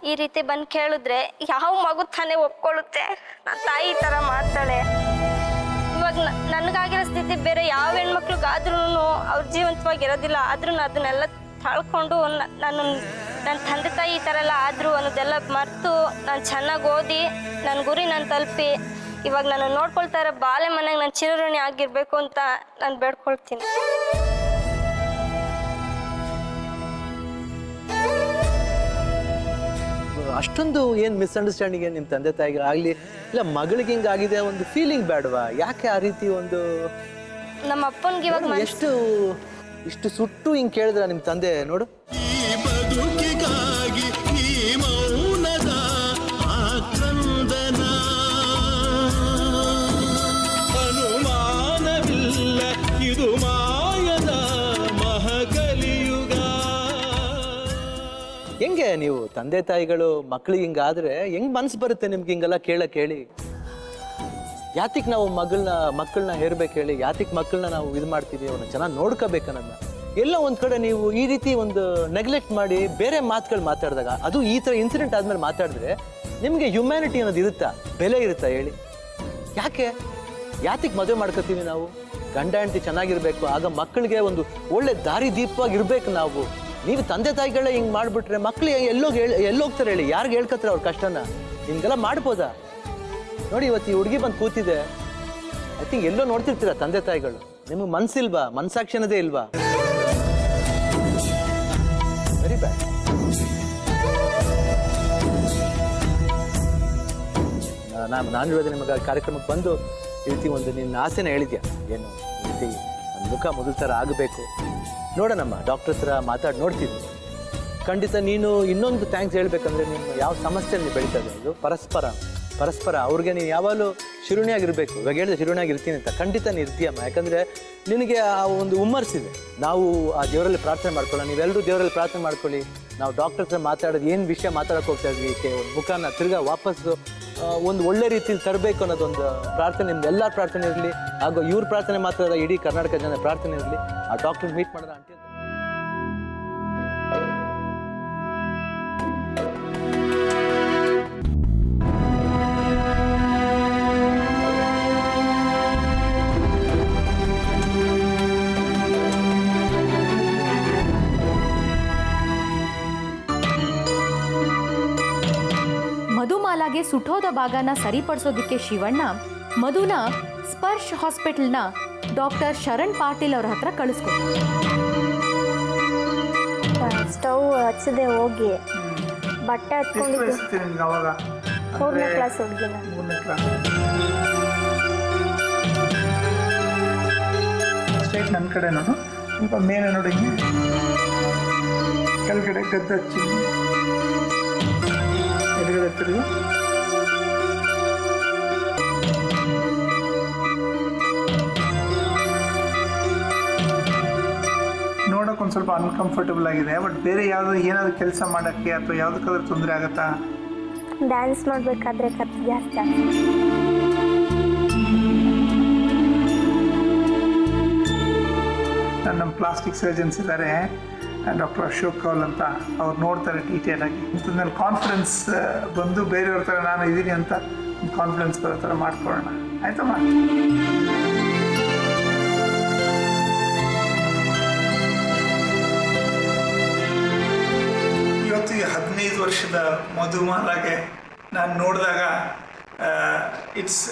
ಈ ರೀತಿ ಬಂದು ಕೇಳಿದ್ರೆ ಯಾವ ಮಗು ತಾನೇ ಒಪ್ಕೊಳ್ಳುತ್ತೆ? ನನ್ನ ತಾಯಿ ಈ ಥರ ಮಾಡ್ತಾಳೆ. ಇವಾಗ ನನಗಾಗಿರೋ ಸ್ಥಿತಿ ಬೇರೆ ಯಾವ ಹೆಣ್ಮಕ್ಳಿಗಾದ್ರೂ ಅವ್ರ ಜೀವಂತವಾಗಿರೋದಿಲ್ಲ. ಆದ್ರೂ ಅದನ್ನೆಲ್ಲ ತಾಳ್ಕೊಂಡು ನನ್ನ ತಂದೆ ತಾಯಿ ಈ ಥರ ಎಲ್ಲ ಆದರು ಅನ್ನೋದೆಲ್ಲ ಮರೆತು ನಾನು ಚೆನ್ನಾಗಿ ಓದಿ ನನ್ನ ಗುರಿ ನಾನು ತಲುಪಿ ಇವಾಗ ನಾನು ನೋಡ್ಕೊಳ್ತಾ ಇರೋ ಬಾಲೆ ಮನೆಗೆ ನಾನು ಚಿರಋಣಿ ಆಗಿರಬೇಕು ಅಂತ ನಾನು ಬೇಡ್ಕೊಳ್ತೀನಿ. ಅಷ್ಟೊಂದು ಏನು ಮಿಸ್ಅಂಡರ್ಸ್ಟ್ಯಾಂಡಿಂಗ್ ಏನು ನಿಮ್ಮ ತಂದೆ ತಾಯಿಗೆ ಆಗಲಿ, ಇಲ್ಲ ಮಗಳಿಗೆ ಹಿಂಗಾಗಿದೆ ಒಂದು ಫೀಲಿಂಗ್ ಬೇಡವಾ? ಯಾಕೆ ಆ ರೀತಿ ಒಂದು ನಮ್ಮ ಅಪ್ಪನಿಗೆ ಇವಾಗ ಇಷ್ಟು ಸುಟ್ಟು ಹಿಂಗೆ ಕೇಳಿದ್ರ ನಿಮ್ಮ ತಂದೆ? ನೋಡು, ಇದು ಮಾಯದ ಮಹಕಲಿಯುಗ. ಹೆಂಗೆ ನೀವು ತಂದೆ ತಾಯಿಗಳು ಮಕ್ಳಿಗೆ ಹಿಂಗಾದ್ರೆ ಹೆಂಗ್ ಮನ್ಸು ಬರುತ್ತೆ ನಿಮ್ಗೆ ಹಿಂಗೆಲ್ಲ ಕೇಳಿ? ಯಾತಿಕ್ ನಾವು ಮಕ್ಕಳನ್ನ ಹೇರ್ಬೇಕು ಹೇಳಿ? ಯಾತಿಕ್ ಮಕ್ಕಳನ್ನ ನಾವು ಇದು ಮಾಡ್ತೀವಿ? ಅವ್ರನ್ನ ಚೆನ್ನಾಗಿ ನೋಡ್ಕೋಬೇಕನ್ನ. ಎಲ್ಲ ಒಂದ್ ಕಡೆ ನೀವು ಈ ರೀತಿ ಒಂದು ನೆಗ್ಲೆಕ್ಟ್ ಮಾಡಿ ಬೇರೆ ಮಾತುಗಳು ಮಾತಾಡಿದಾಗ, ಅದು ಈ ಥರ ಇನ್ಸಿಡೆಂಟ್ ಆದ್ಮೇಲೆ ಮಾತಾಡಿದ್ರೆ ನಿಮಗೆ ಹ್ಯುಮ್ಯಾನಿಟಿ ಅನ್ನೋದು ಇರುತ್ತಾ? ಬೆಲೆ ಇರುತ್ತಾ ಹೇಳಿ? ಯಾತಿಗೆ ಮದುವೆ ಮಾಡ್ಕೋತೀವಿ ನಾವು? ಗಂಡ ಹೆಂಡತಿ ಚೆನ್ನಾಗಿರ್ಬೇಕು, ಆಗ ಮಕ್ಕಳಿಗೆ ಒಂದು ಒಳ್ಳೆ ದಾರಿ ದೀಪವಾಗಿ ಇರ್ಬೇಕು ನಾವು. ನೀವು ತಂದೆ ತಾಯಿಗಳೇ ಹಿಂಗೆ ಮಾಡಿಬಿಟ್ರೆ ಮಕ್ಳು ಎಲ್ಲೋಗ್ತಾರೆ ಹೇಳಿ? ಯಾರಿಗೆ ಹೇಳ್ಕೊತಾರೆ ಅವ್ರ ಕಷ್ಟನ? ನಿಮ್ಗೆಲ್ಲ ಮಾಡ್ಬೋದಾ? ನೋಡಿ ಇವತ್ತು ಈ ಹುಡುಗಿ ಬಂದು ಕೂತಿದೆ, ಐ ಥಿಂಕ್ ಎಲ್ಲೋ ನೋಡ್ತಿರ್ತೀರ ತಂದೆ ತಾಯಿಗಳು. ನಿಮಗೆ ಮನ್ಸಿಲ್ವಾ? ಮನ್ಸಾಕ್ಷಿ ಅನ್ನೋದೇ ಇಲ್ವಾ? Very bad. ನಾನು ಹೇಳಿದೆ ನಿಮಗೆ ಕಾರ್ಯಕ್ರಮಕ್ಕೆ ಬಂದು ಈ ರೀತಿ ಒಂದು ನಿನ್ನ ಆಸೆನ ಹೇಳಿದ್ಯಾ, ಏನು ಈ ರೀತಿ ನನ್ನ ಮುಖ ಮೊದಲ ಥರ ಆಗಬೇಕು, ನೋಡೋಣಮ್ಮ ಡಾಕ್ಟರ್ ಹತ್ರ ಮಾತಾಡಿ ನೋಡ್ತಿದ್ವಿ. ಖಂಡಿತ ನೀನು ಇನ್ನೊಂದು ಥ್ಯಾಂಕ್ಸ್ ಹೇಳ್ಬೇಕಂದ್ರೆ, ನಿಮ್ಮ ಯಾವ ಸಮಸ್ಯೆಯಲ್ಲಿ ಬೆಳೀತದೆ ಅದು ಪರಸ್ಪರ ಅವ್ರಿಗೆ ನೀನು ಯಾವಾಗಲೂ ಶಿರುಣಿಯಾಗಿರ್ಬೇಕು. ಇವಾಗ ಹೇಳಿದೆ ಶಿರುಣಿಯಾಗಿರ್ತೀನಿ ಅಂತ, ಖಂಡಿತ ನೀನು ಇರ್ತೀಯಮ್ಮ. ಯಾಕಂದರೆ ನಿನಗೆ ಆ ಒಂದು ಹುಮ್ಮರ್ಸಿದೆ. ನಾವು ಆ ದೇವರಲ್ಲಿ ಪ್ರಾರ್ಥನೆ ಮಾಡ್ಕೊಳ್ಳೋಣ, ನೀವೆಲ್ಲರೂ ದೇವರಲ್ಲಿ ಪ್ರಾರ್ಥನೆ ಮಾಡ್ಕೊಳ್ಳಿ. ನಾವು ಡಾಕ್ಟರ್ ಹತ್ರ ಮಾತಾಡೋದು ಏನು ವಿಷಯ ಮಾತಾಡೋಕೆ ಹೋಗ್ತಾ ಇದ್ವಿ, ಒಂದು ಮುಖನ ತಿರ್ಗಾ ವಾಪಸ್ಸು ಒಂದು ಒಳ್ಳೆ ರೀತಿಯಲ್ಲಿ ತರಬೇಕು ಅನ್ನೋದೊಂದು ಪ್ರಾರ್ಥನೆ ನಿಮ್ದೆಲ್ಲರ ಪ್ರಾರ್ಥನೆ ಇರಲಿ. ಹಾಗೂ ಇವ್ರ ಪ್ರಾರ್ಥನೆ ಮಾತ್ರ ಅಲ್ಲ, ಇಡೀ ಕರ್ನಾಟಕ ಜನ ಪ್ರಾರ್ಥನೆ ಇರಲಿ. ಆ ಡಾಕ್ಟರ್ ಮೀಟ್ ಮಾಡೋಣ ಅಂತ ಮಧುಮಾಲಾಗೆ ಸುಟ್ಟೋದ ಭಾಗನ ಸರಿಪಡಿಸೋದಕ್ಕೆ ಶಿವಣ್ಣ ಮಧುನ ಸ್ಪರ್ಶ್ ಹಾಸ್ಪಿಟಲ್ನ ಡಾಕ್ಟರ್ ಶರಣ್ ಪಾಟೀಲ್ ಅವ್ರ ಹತ್ರ ಕಳಿಸ್ಕೊಟ್ರು. ಸ್ಟವ್ ಹಚ್ಚದೆ ಹೋಗಿ ಬಟ್ಟೆ ಹತ್ಕೊಂಡಿದ್ದು 3ನೇ ಕ್ಲಾಸ್ ಹುಡುಗಿನ. ಸ್ಟ್ರೈಟ್ ನನ್ನ ಕಡೆ ನಾನು ಸ್ವಲ್ಪ ಮೇಲೆ ನೋಡಿ, ಕೆಳಗಡೆ ಗದ್ದೆ ಹಚ್ಚಿ ಎದುರುಗಡೆ ತಿರುಗಿ ನೋಡೋಕೆ ಒಂದು ಸ್ವಲ್ಪ ಅನ್ಕಂಫರ್ಟಬಲ್ ಆಗಿದೆ. ಬಟ್ ಬೇರೆ ಏನಾದರೂ ಕೆಲಸ ಮಾಡೋಕ್ಕೆ ಅಥವಾ ಯಾವುದಕ್ಕಾದ್ರೂ ತೊಂದರೆ ಆಗುತ್ತಾ? ಡ್ಯಾನ್ಸ್ ಮಾಡಬೇಕಾದ್ರೆ ಖರ್ಚು ಜಾಸ್ತಿ ಆಗ್ತದೆ. ನಮ್ಮ ಪ್ಲಾಸ್ಟಿಕ್ ಸರ್ಜನ್ಸ್ ಇದ್ದಾರೆ, ಡಾಕ್ಟರ್ ಅಶೋಕ್ ಕೌಲ್ ಅಂತ, ಅವ್ರು ನೋಡ್ತಾರೆ ಡೀಟೇಲ್ ಆಗಿ. ಇಂಥದ್ರಲ್ಲಿ ಕಾನ್ಫಿಡೆನ್ಸ್ ಬಂದು ಬೇರೆಯವ್ರ ಥರ ನಾನು ಇದ್ದೀನಿ ಅಂತ ಕಾನ್ಫಿಡೆನ್ಸ್ ಬರೋ ಥರ ಮಾಡ್ಕೊಳ್ಳೋಣ, ಆಯ್ತಮ್ಮ? ಇವತ್ತು 15 ವರ್ಷದ ಮಧುಮಾಲಾಗೆ ನಾನು ನೋಡಿದಾಗ it's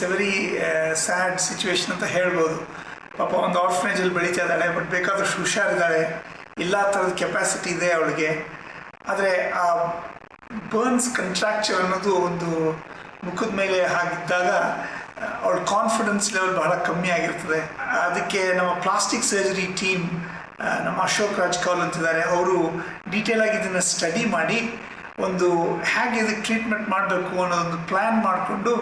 a very sad situation ಅಂತ ಹೇಳ್ಬೋದು. ಪಾಪ ಒಂದು ಆರ್ಫನೇಜಲ್ಲಿ ಬೆಳೀತಾ ಇದ್ದಾಳೆ, ಬಟ್ ಬೇಕಾದಷ್ಟು ಹುಷಾರಿದ್ದಾಳೆ, ಎಲ್ಲ ಥರದ ಕೆಪಾಸಿಟಿ ಇದೆ ಅವಳಿಗೆ. ಆದರೆ ಆ ಬರ್ನ್ಸ್ ಕಂಟ್ರಾಕ್ಚರ್ ಅನ್ನೋದು ಒಂದು ಮುಖದ ಮೇಲೆ ಆಗಿದ್ದಾಗ ಅವಳ ಕಾನ್ಫಿಡೆನ್ಸ್ ಲೆವೆಲ್ ಬಹಳ ಕಮ್ಮಿ ಆಗಿರ್ತದೆ. ಅದಕ್ಕೆ ನಮ್ಮ ಪ್ಲಾಸ್ಟಿಕ್ ಸರ್ಜರಿ ಟೀಮ್, ನಮ್ಮ ಅಶೋಕ್ ರಾಜ್ ಕೌಲ್ ಅಂತಿದ್ದಾರೆ, ಅವರು ಡೀಟೇಲಾಗಿ ಇದನ್ನು ಸ್ಟಡಿ ಮಾಡಿ ಒಂದು ಹೇಗೆ ಇದಕ್ಕೆ ಟ್ರೀಟ್ಮೆಂಟ್ ಮಾಡಬೇಕು ಅನ್ನೋದೊಂದು ಪ್ಲ್ಯಾನ್ ಮಾಡಿಕೊಂಡು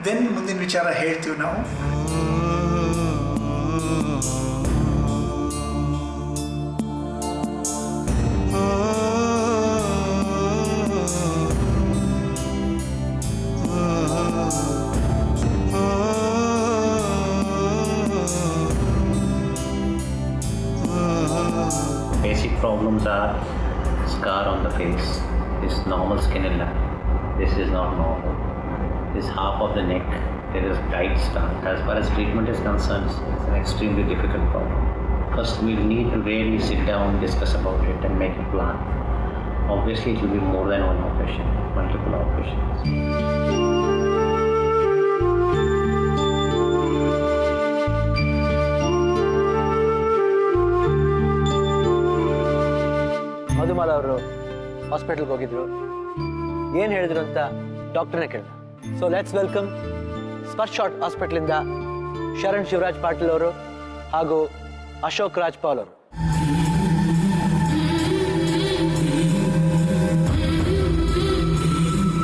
ದೆನ್ ಮುಂದಿನ ವಿಚಾರ ಹೇಳ್ತೀವಿ ನಾವು. Basic problems are scar on the face. This normal skin illness. This is not normal. This half of the neck, there is tight start. As far as treatment is concerned, it's an extremely difficult problem. First, we need to really sit down, discuss about it, and make a plan. Obviously, it will be more than one operation, multiple operations. Madhumala ಅವರು ಹಾಸ್ಪಿಟಲ್ಗೆ ಹೋಗಿದ್ರು, ಏನು ಹೇಳಿದ್ರು ಅಂತ ಡಾಕ್ಟರ್ನೇ ಕೇಳಿದ. So let's welcome Sparsh ಹಾಸ್ಪಿಟಲಿಂದ ಶರಣ್ ಶಿವರಾಜ್ ಪಾಟೀಲ್ ಅವರು ಹಾಗೂ ಅಶೋಕ್ ರಾಜ್ಪಾಲ್ ಅವರು.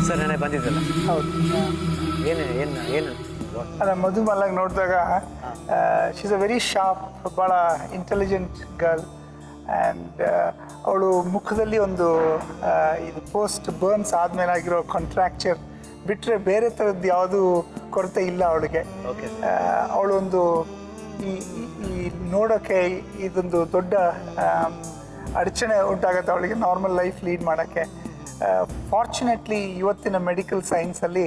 ಸರ್ ನೆನೆ ಬಂದಿದ್ದಲ್ಲ? ಹೌದು. ಏನು ಅಲ್ಲ, ಮಧುಮಾಲಾಗ ನೋಡಿದಾಗ she is a very sharp, ಭಾಳ ಇಂಟೆಲಿಜೆಂಟ್ ಗರ್ಲ್. ಆ್ಯಂಡ್ ಅವಳು ಮುಖದಲ್ಲಿ ಒಂದು ಇದು ಪೋಸ್ಟ್ ಬರ್ನ್ಸ್ ಆದಮೇಲೆ ಆಗಿರೋ ಕಾಂಟ್ರಾಕ್ಚರ್ ಬಿಟ್ಟರೆ ಬೇರೆ ಥರದ್ದು ಯಾವುದೂ ಕೊರತೆ ಇಲ್ಲ ಅವಳಿಗೆ. ಅವಳು ಒಂದು ಈ ನೋಡೋಕ್ಕೆ ಇದೊಂದು ದೊಡ್ಡ ಅಡಚಣೆ ಉಂಟಾಗುತ್ತೆ ಅವಳಿಗೆ ನಾರ್ಮಲ್ ಲೈಫ್ ಲೀಡ್ ಮಾಡೋಕ್ಕೆ. ಫಾರ್ಚುನೇಟ್ಲಿ ಇವತ್ತಿನ ಮೆಡಿಕಲ್ ಸೈನ್ಸಲ್ಲಿ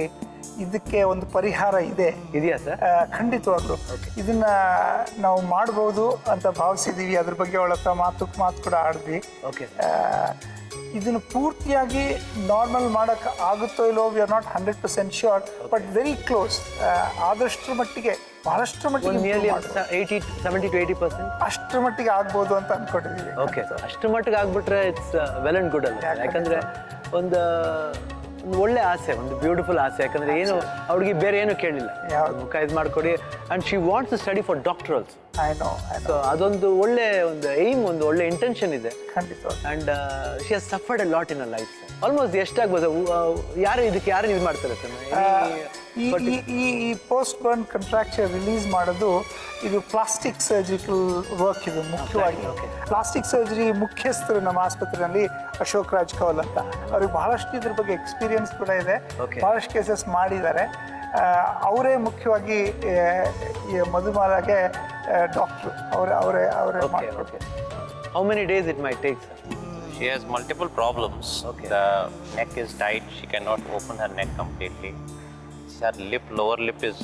ಇದಕ್ಕೆ ಒಂದು ಪರಿಹಾರ ಇದೆ. ಇದೆಯಾ ಸರ್? ಖಂಡಿತವಾಗ್ಲು ಇದನ್ನ ನಾವು ಮಾಡ್ಬೋದು ಅಂತ ಭಾವಿಸಿದೀವಿ. ಅದ್ರ ಬಗ್ಗೆ ಅವಳ ಹತ್ರ ಮಾತು ಕೂಡ ಆಡಿದ್ವಿ. ಓಕೆ. ಇದನ್ನು ಪೂರ್ತಿಯಾಗಿ ನಾರ್ಮಲ್ ಮಾಡೋಕ್ಕೆ ಆಗುತ್ತೋ ಇಲ್ಲೋ we are not 100% sure, but very close. ಆದಷ್ಟರ ಮಟ್ಟಿಗೆ ಬಹಳಷ್ಟರ ಮಟ್ಟಿಗೆ ನಿಯರ್ಲಿ 70-80% ಅಷ್ಟರ ಮಟ್ಟಿಗೆ ಆಗ್ಬೋದು ಅಂತ ಅನ್ಕೊಂಡಿದ್ದೀವಿ. ಓಕೆ, ಅಷ್ಟರ ಮಟ್ಟಿಗೆ ಆಗ್ಬಿಟ್ರೆ ಇಟ್ಸ್ ವೆಲ್ ಅಂಡ್ ಗುಡ್ ಅಲ್ಲ. ಯಾಕಂದ್ರೆ ಒಂದು ಒಳ್ಳೆ ಆಸೆ, ಒಂದು ಬ್ಯೂಟಿಫುಲ್ ಆಸೆ. ಯಾಕಂದ್ರೆ ಏನು ಅವ್ರಿಗೆ ಬೇರೆ ಏನು ಕೇಳಿಲ್ಲ, ಮುಖ ಇದು ಮಾಡ್ಕೊಡಿ. And she wants to study for doctor also. So ಅದೊಂದು ಒಳ್ಳೆ ಒಂದು ಏಮ್, ಒಂದು ಒಳ್ಳೆ ಇಂಟೆನ್ಷನ್ ಇದೆ. ಖಂಡಿತ. And she has suffered a lot in a life. Almost ಎಷ್ಟಾಗ್ಬೋದು? ಯಾರು ಇದು ಮಾಡ್ತಾರೆ ಸರ್? ಈ ಪೋಸ್ಟ್ ಬರ್ನ್ ಕಂಟ್ರಾಕ್ಚರ್ ರಿಲೀಸ್ ಮಾಡೋದು ಇದು ಪ್ಲಾಸ್ಟಿಕ್ ಸರ್ಜಿಕಲ್ ವರ್ಕ್. ಇದು ಮುಖ್ಯವಾಗಿ ಪ್ಲಾಸ್ಟಿಕ್ ಸರ್ಜರಿ ಮುಖ್ಯಸ್ಥರು ನಮ್ಮ ಆಸ್ಪತ್ರೆಯಲ್ಲಿ ಅಶೋಕ್ ರಾಜ್ ಕೌಲ್ ಅಂತ. ಅವ್ರಿಗೆ ಬಹಳಷ್ಟು ಇದ್ರ ಬಗ್ಗೆ ಎಕ್ಸ್ಪೀರಿಯನ್ಸ್ ಕೂಡ ಇದೆ, ಬಹಳಷ್ಟು ಕೇಸಸ್ ಮಾಡಿದ್ದಾರೆ. ಅವರೇ ಮುಖ್ಯವಾಗಿ ಈ ಮಧುಮಾಲಾಗೆ ಡಾಕ್ಟ್ರು. ಅವರೇ ಮಾಡ್ತಾರೆ. How many days it might take, sir? She has multiple problems. Okay. The neck is tight. She cannot open her neck completely. Her lower lip is,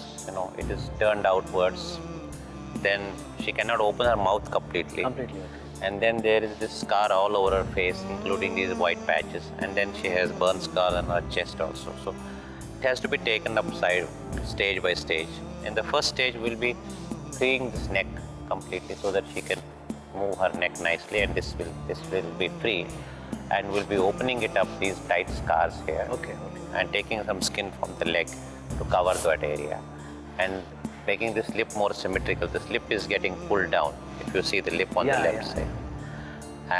it is turned outwards. Then she cannot open her mouth completely. Okay. And then there is this scar all over her face, including these white patches. And then she has burn scar on her chest also. So it has to be taken up stage by stage. In the first stage, we'll be freeing this neck completely so that she can move her neck nicely, and this will be free, and we'll be opening it up, these tight scars here. Okay. And taking some skin from the leg to cover that area, and making this lip more symmetrical. This lip is getting pulled down, if you see the lip on the left side.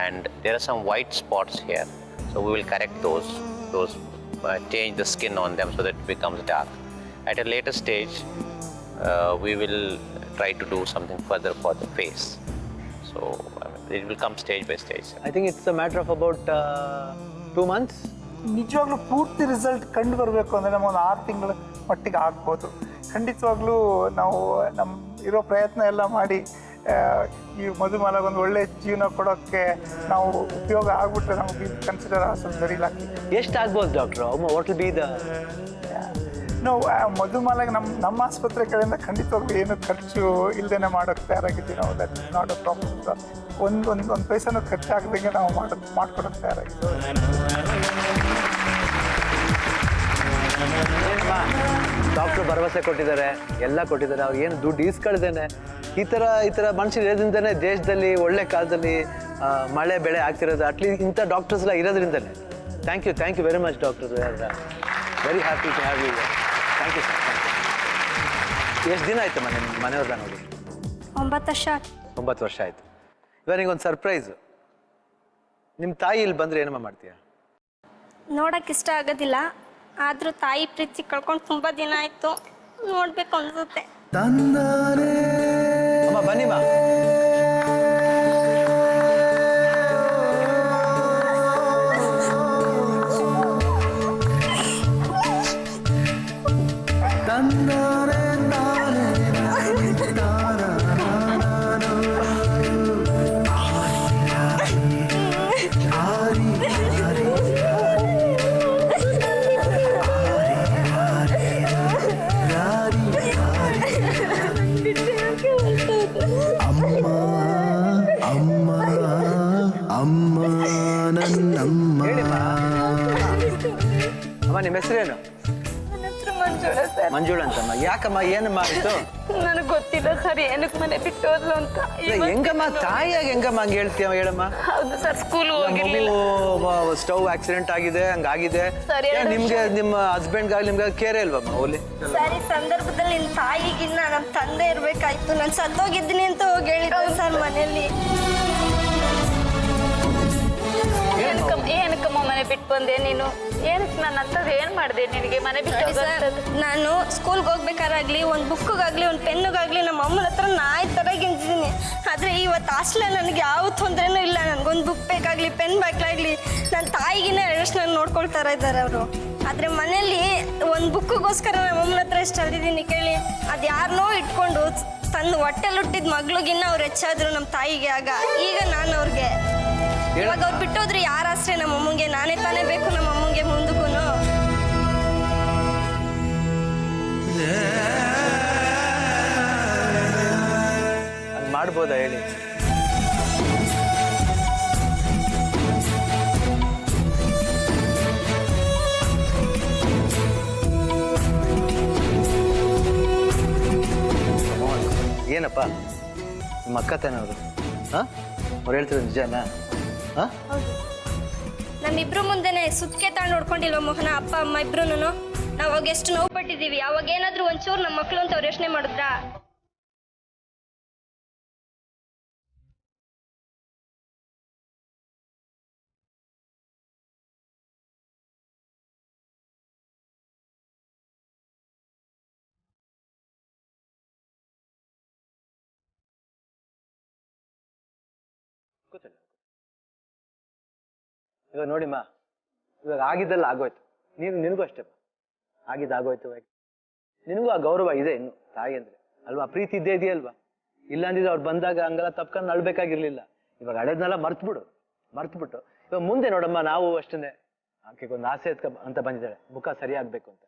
And there are some white spots here, so we will correct those change the skin on them so that it becomes dark. At a later stage, we will try to do something further for the face. So it will come stage by stage. I think it's a matter of about 2 months. ನಿಜವಾಗ್ಲೂ ಪೂರ್ತಿ result ಕಂಡು ಬರಬೇಕು ಅಂದರೆ ನಮಗೊಂದು 6 ತಿಂಗಳ ಮಟ್ಟಿಗೆ ಆಗ್ಬೋದು. ಖಂಡಿತವಾಗ್ಲೂ ನಾವು ಇರೋ ಪ್ರಯತ್ನ ಎಲ್ಲ ಮಾಡಿ ಈ ಮಧುಮಾಲಾಗೆ ಒಂದು ಒಳ್ಳೆ ಜೀವನ ಕೊಡೋಕ್ಕೆ ನಾವು ಉಪಯೋಗ ಆಗ್ಬಿಟ್ರೆ ನಮಗೆ ಕನ್ಸಿಡರ್ ಆಗೋದು ವೆರಿ ಲಕ್ಕಿ. ಎಷ್ಟು ಆಗ್ಬೋದು doctor? What will be the ನಾವು ಮಧುಮಾಲಾಗೆ ನಮ್ಮ ಆಸ್ಪತ್ರೆ ಕಡೆಯಿಂದ ಖಂಡಿತವಾಗ್ಲೂ ಏನು ಖರ್ಚು ಇಲ್ಲದೇ ಮಾಡೋಕ್ಕೆ ತಯಾರಾಗಿದ್ದೀವಿ. ನಾವು that is not a problem. ಒಂದು ಪೈಸನೂ ಖರ್ಚಾಗದಂಗೆ ನಾವು ಮಾಡ್ಕೊಡೋಕ್ಕೆ ತಯಾರಾಗಿದ್ದೀವಿ. ಡಾಕ್ಟ್ರು ಭರವಸೆ ಕೊಟ್ಟಿದ್ದಾರೆ, ಎಲ್ಲ ಕೊಟ್ಟಿದ್ದಾರೆ. ಅವ್ರು ಏನು ದುಡ್ಡು ಈಸ್ಕೊಳ್ದೇನೆ ಈ ಥರ ಮನುಷ್ಯರು ಇರೋದ್ರಿಂದನೇ ದೇಶದಲ್ಲಿ ಒಳ್ಳೆ ಕಾಲದಲ್ಲಿ ಮಳೆ ಬೆಳೆ ಆಗ್ತಿರೋದು. ಅಟ್ಲೀಸ್ಟ್ ಇಂಥ ಡಾಕ್ಟರ್ಸ್ ಎಲ್ಲ ಇರೋದ್ರಿಂದಲೇ. Thank you very much doctor. Very happy to have you. Thank you sir. ಎಷ್ಟು ದಿನ ಆಯಿತು ಮನೆಯವ್ರನ್ನ ನೋಡಿ? 9 ವರ್ಷ. 9 ವರ್ಷ ಆಯಿತು. ಇವಾಗ ನಿಗೊಂದು ಸರ್ಪ್ರೈಸು. ನಿಮ್ಮ ತಾಯಿ ಇಲ್ಲಿ ಬಂದರೆ ಏನಮ್ಮ ಮಾಡ್ತೀಯ? ನೋಡಕ್ಕೆ ಇಷ್ಟ ಆಗೋದಿಲ್ಲ, ಆದರೂ ತಾಯಿ ಪ್ರೀತಿ ಕಳ್ಕೊಂಡು ತುಂಬ ದಿನ ಆಯಿತು. ನೋಡಬೇಕು ಅನ್ಸುತ್ತೆ. ಅಮ್ಮ ಬನ್ನಿಮ್ಮ. ಅಮ್ಮ ನಿಮ್ಮ ಹೆಸರೇನು? ಮಂಜುಳ ಅಂತಮ್ಮ. ಯಾಕಮ್ಮ, ಏನಮ್ಮ ಆಯಿತು? ನನಗೆ ಗೊತ್ತಿಲ್ಲ ಸರ್ ಏನಕ್ಕೆ ಮನೆ ಬಿಟ್ಟು ಹೋದ್ಲು ಅಂತ. ಹೆಂಗಮ್ಮ ತಾಯಿಯಾಗಿ ಹೆಂಗಮ್ಮ ಹಂಗೆ ಹೇಳ್ತೀಯ? ಹೇಳಮ್ಮ. ಹೌದು ಸರ್, ಸ್ಕೂಲ್ ಹೋಗಿರ್ಲಿಲ್ಲ. ಸ್ಟವ್ ಆಕ್ಸಿಡೆಂಟ್ ಆಗಿದೆ, ಹಂಗಾಗಿದೆ. ನಿಮ್ಗೆ ನಿಮ್ಮ ಹಸ್ಬೆಂಡ್ಗಾಗಲಿ ನಿಮ್ಗೆ ಕೇರೇ ಇಲ್ವಮ್ಮ ಹೋಲಿ? ಸರ್, ಈ ಸಂದರ್ಭದಲ್ಲಿ ನಿನ್ನ ತಾಯಿಗಿನ್ನ ನಮ್ಮ ತಂದೆ ಇರ್ಬೇಕಾಯ್ತು. ನಾನು ಸತ್ತೋಗಿದ್ದೀನಿ ಅಂತ ಹೋಗಿ ಹೇಳಿದ್ರು ಸರ್ ಮನೆಯಲ್ಲಿ. ಏನಕ್ಕಮ್ಮ ಮನೆ ಬಿಟ್ಟು ಬಂದೆ ನೀನು? ಏನಕ್ಕೆ ನನ್ನ ಅಂತದ್ದು ಏನು ಮಾಡಿದೆ ನಿನಗೆ ಮನೆ ಬಿಟ್ಟು? ನಾನು ಸ್ಕೂಲ್ಗೆ ಹೋಗ್ಬೇಕಾರಾಗ್ಲಿ, ಒಂದು ಬುಕ್ಗಾಗ್ಲಿ, ಒಂದು ಪೆನ್ನುಗಾಗ್ಲಿ ನಮ್ಮ ಅಮ್ಮನ ಹತ್ರ ನಾಯಿ ಥರ ಗೆಂಜಿದ್ದೀನಿ. ಆದರೆ ಇವತ್ತು ಹಾಸ್ಟೆಲಲ್ಲಿ ನನಗೆ ಯಾವ ತೊಂದರೆನೂ ಇಲ್ಲ. ನನಗೊಂದು ಬುಕ್ ಬೇಕಾಗಲಿ, ಪೆನ್ ಬೇಕಾಗಲಿ, ನನ್ನ ತಾಯಿಗಿನ್ನ ಎಷ್ಟು ನಾನು ನೋಡ್ಕೊಳ್ತಾ ಇದ್ದಾರೆ ಅವರು. ಆದರೆ ಮನೇಲಿ ಒಂದು ಬುಕ್ಗೋಸ್ಕರ ನಮ್ಮ ಅಮ್ಮನ ಹತ್ರ ಎಷ್ಟು ಅಲ್ದಿದ್ದೀನಿ ಕೇಳಿ. ಅದು ಯಾರನ್ನೋ ಇಟ್ಕೊಂಡು ತಂದು ಹೊಟ್ಟೆಲಿ ಹುಟ್ಟಿದ ಮಗಳಿಗಿನ್ನ ಅವ್ರು ಹೆಚ್ಚಾದ್ರು ನಮ್ಮ ತಾಯಿಗೆ. ಈಗ ನಾನು ಅವ್ರಿಗೆ ಇವಾಗ ಅವ್ರು ಬಿಟ್ಟೋದ್ರೆ ಯಾರ ಆಶ್ರಯ ನಮ್ಮ ಅಮ್ಮಂಗೆ? ನಾನೇ ತಾನೇ ಬೇಕು ನಮ್ಮ ಅಮ್ಮಂಗೆ ಮುಂದಕ್ಕೂ. ಮಾಡ್ಬೋದಾ ಹೇಳಿ? ಏನಪ್ಪ ನಿಮ್ಮ ಅಕ್ಕ ತಾನೆ ಅವರು? ಹಾಂ, ಅವ್ರು ಹೇಳ್ತಿರೋ ನಿಜನಾ? ಹಾಂ, ನಮ್ಮಿಬ್ರು ಮುಂದೆನೆ ಸುತ್ತಿಗೆ ತಾಂಡು ನೋಡ್ಕೊಂಡಿಲ್ವ ಮೋಹನ ಅಪ್ಪ ಅಮ್ಮ ಇಬ್ರು? ನಾವು ಅವಾಗ ಎಷ್ಟು ನೋವು ಪಟ್ಟಿದ್ದೀವಿ. ಅವಾಗ ಏನಾದರೂ ಒಂಚೂರು ನಮ್ಮ ಮಕ್ಕಳು ಅಂತ ಅವ್ರು ಯೋಚನೆ ಮಾಡಿದ್ರಾ? ಇವಾಗ ನೋಡಿಮ್ಮ, ಇವಾಗ ಆಗಿದ್ದೆಲ್ಲ ಆಗೋಯ್ತು. ನಿನಗೂ ಅಷ್ಟೇ ಆಗಿದ್ದಾಗೋಯ್ತು. ನಿನಗೂ ಆ ಗೌರವ ಇದೆ ಇನ್ನು ತಾಯಿ ಅಂದ್ರೆ ಅಲ್ವಾ? ಪ್ರೀತಿ ಇದ್ದೇ ಇದೆಯಲ್ವಾ? ಇಲ್ಲ ಅಂದಿದ್ರೆ ಅವ್ರು ಬಂದಾಗ ಹಂಗೆಲ್ಲ ತಪ್ಕೊಂಡು ಅಳ್ಬೇಕಾಗಿರ್ಲಿಲ್ಲ. ಇವಾಗ ಹಳೇದ್ನೆಲ್ಲ ಮರ್ತ್ಬಿಟ್ಟು ಇವಾಗ ಮುಂದೆ ನೋಡಮ್ಮ, ನಾವು ಅಷ್ಟೇ ಆಕೆಗೆ ಒಂದು ಆಸೆ ಅಂತ ಬಂದಿದ್ದಾಳೆ, ಮುಖ ಸರಿಯಾಗಬೇಕು ಅಂತ.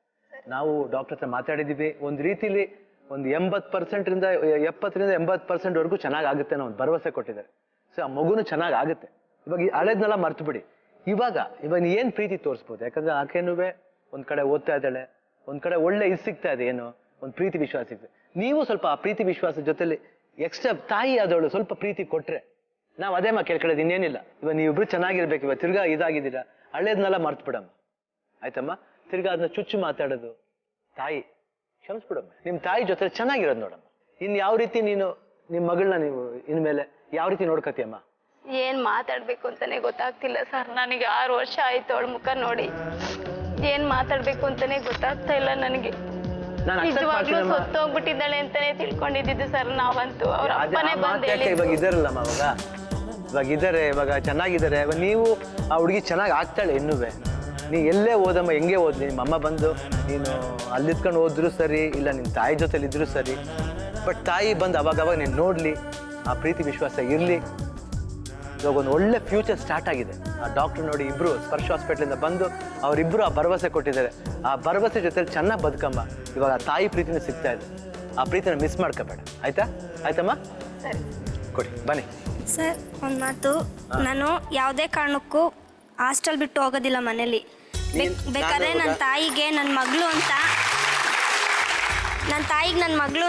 ನಾವು ಡಾಕ್ಟರ್ ಹತ್ರ ಮಾತಾಡಿದ್ದೀವಿ. ಒಂದು ರೀತಿಲಿ ಒಂದು 70% 80% ಚೆನ್ನಾಗಾಗುತ್ತೆ ಅನ್ನೋ ಒಂದು ಭರವಸೆ ಕೊಟ್ಟಿದ್ದಾರೆ. ಸೊ ಆ ಮಗುನು ಚೆನ್ನಾಗಾಗುತ್ತೆ. ಇವಾಗ ಹಳೇದ್ನೆಲ್ಲ ಮರ್ತ್ಬಿಡಿ. ಇವಾಗ ನೀ ಏನು ಪ್ರೀತಿ ತೋರಿಸ್ಬೋದು? ಯಾಕಂದ್ರೆ ಆಕೆನೂ ಒಂದ್ ಕಡೆ ಓದ್ತಾ ಇದ್ದಾಳೆ, ಒಂದ್ ಕಡೆ ಒಳ್ಳೆ ಸಿಗ್ತಾ ಇದೆ, ಏನು ಒಂದು ಪ್ರೀತಿ ವಿಶ್ವಾಸ ಸಿಗ್ತದೆ. ನೀವು ಸ್ವಲ್ಪ ಆ ಪ್ರೀತಿ ವಿಶ್ವಾಸದ ಜೊತೆಲಿ ಎಕ್ಸ್ಟ್ರಾ ತಾಯಿ ಆದವಳು ಸ್ವಲ್ಪ ಪ್ರೀತಿ ಕೊಟ್ರೆ ನಾವು ಅದೇ ಕೇಳ್ಕೊಳ್ಳೋದು, ಇನ್ನೇನಿಲ್ಲ. ಇವಾಗ ನೀವಿಬ್ರು ಚೆನ್ನಾಗಿರ್ಬೇಕು. ಇವಾಗ ತಿರ್ಗಾ ಇದಾಗಿದ್ದೀರಾ, ಹಳೇದ್ನೆಲ್ಲ ಮರ್ತು ಬಿಡಮ್ಮ, ಆಯ್ತಮ್ಮ? ತಿರ್ಗಾ ಅದನ್ನ ಚುಚ್ಚು ಮಾತಾಡೋದು ತಾಯಿ ಕ್ಷಮಿಸ್ಬಿಡಮ್ಮ. ನಿಮ್ಮ ತಾಯಿ ಜೊತೆ ಚೆನ್ನಾಗಿರೋದು ನೋಡಮ್ಮ. ಇನ್ ಯಾವ ರೀತಿ ನೀನು ನಿಮ್ಮ ಮಗಳನ್ನ ನೀವು ಇನ್ಮೇಲೆ ಯಾವ ರೀತಿ ನೋಡ್ಕತಿಯಮ್ಮ? ಏನ್ ಮಾತಾಡ್ಬೇಕು ಅಂತಾನೆ ಗೊತ್ತಾಗ್ತಿಲ್ಲ ಸರ್. ನನಗೆ 6 ವರ್ಷ ಆಯ್ತು ಅವಳ ಮುಖ ನೋಡಿ. ಏನ್ ಮಾತಾಡ್ಬೇಕು ಅಂತಾನೆ ಗೊತ್ತಾಗ್ತಾ ಇಲ್ಲ ನನಗೆ. ನಿಜವಾಗ್ಲೂ ಸತ್ತೋಗ್ಬಿಟ್ಟಿದ್ದಾಳೆ ಅಂತಾನೆ ತಿಳ್ಕೊಂಡಿದ್ದು ಸರ್ ನಾವಂತೂ. ಅವ್ರ ಅಪ್ಪನೇ ಬಂದು ಇವಾಗ ಇದಾರಲ್ಲಮ್ಮ, ಇವಾಗ ಇದ್ದಾರೆ, ಇವಾಗ ಚೆನ್ನಾಗಿದ್ದಾರೆ. ಇವಾಗ ನೀವು ಆ ಹುಡುಗಿ ಚೆನ್ನಾಗಿ ಆಗ್ತಾಳೆ ಇನ್ನುವೆ. ನೀ ಎಲ್ಲೇ ಓದಮ್ಮ, ಹೆಂಗೆ ಓದ್ಲಿ, ನಿಮ್ಮ ಅಮ್ಮ ಬಂದು ನೀನು ಅಲ್ಲಿದ್ಕೊಂಡು ಓದಿದ್ರು ಸರಿ, ಇಲ್ಲ ನಿಮ್ಮ ತಾಯಿ ಜೊತೆಲಿ ಇದ್ರು ಸರಿ, ಬಟ್ ತಾಯಿ ಬಂದು ಅವಾಗ ನೀನು ನೋಡ್ಲಿ, ಆ ಪ್ರೀತಿ ವಿಶ್ವಾಸ ಇರಲಿ. ಇವಾಗ ಒಂದು ಒಳ್ಳೆ ಫ್ಯೂಚರ್ ಸ್ಟಾರ್ಟ್ ಆಗಿದೆ. ಆ ಡಾಕ್ಟರ್ ನೋಡಿ, ಇಬ್ರು ಸ್ಪರ್ಶ ಹಾಸ್ಪಿಟ್ಲಿಂದ ಬಂದು ಅವರಿಬ್ರು ಆ ಭರವಸೆ ಕೊಟ್ಟಿದ್ದಾರೆ. ಆ ಭರವಸೆ ಜೊತೆಲಿ ಚೆನ್ನಾಗಿ ಬದುಕಮ್ಮ. ಇವಾಗ ಆ ತಾಯಿ ಪ್ರೀತಿನ ಸಿಗ್ತಾ ಇದೆ. ಆ ಪ್ರೀತಿನ ಮಿಸ್ ಮಾಡ್ಕೋಬೇಡ, ಆಯ್ತಮ್ಮ? ಕೊಡಿ, ಬನ್ನಿ ಸರ್. ಒಂದು ಮಾತು, ನಾನು ಯಾವುದೇ ಕಾರಣಕ್ಕೂ ಹಾಸ್ಟೆಲ್ ಬಿಟ್ಟು ಹೋಗೋದಿಲ್ಲ ಮನೇಲಿ. ಬೇಕಾದ್ರೆ ನನ್ನ ತಾಯಿಗೆ ನನ್ನ ಮಗಳು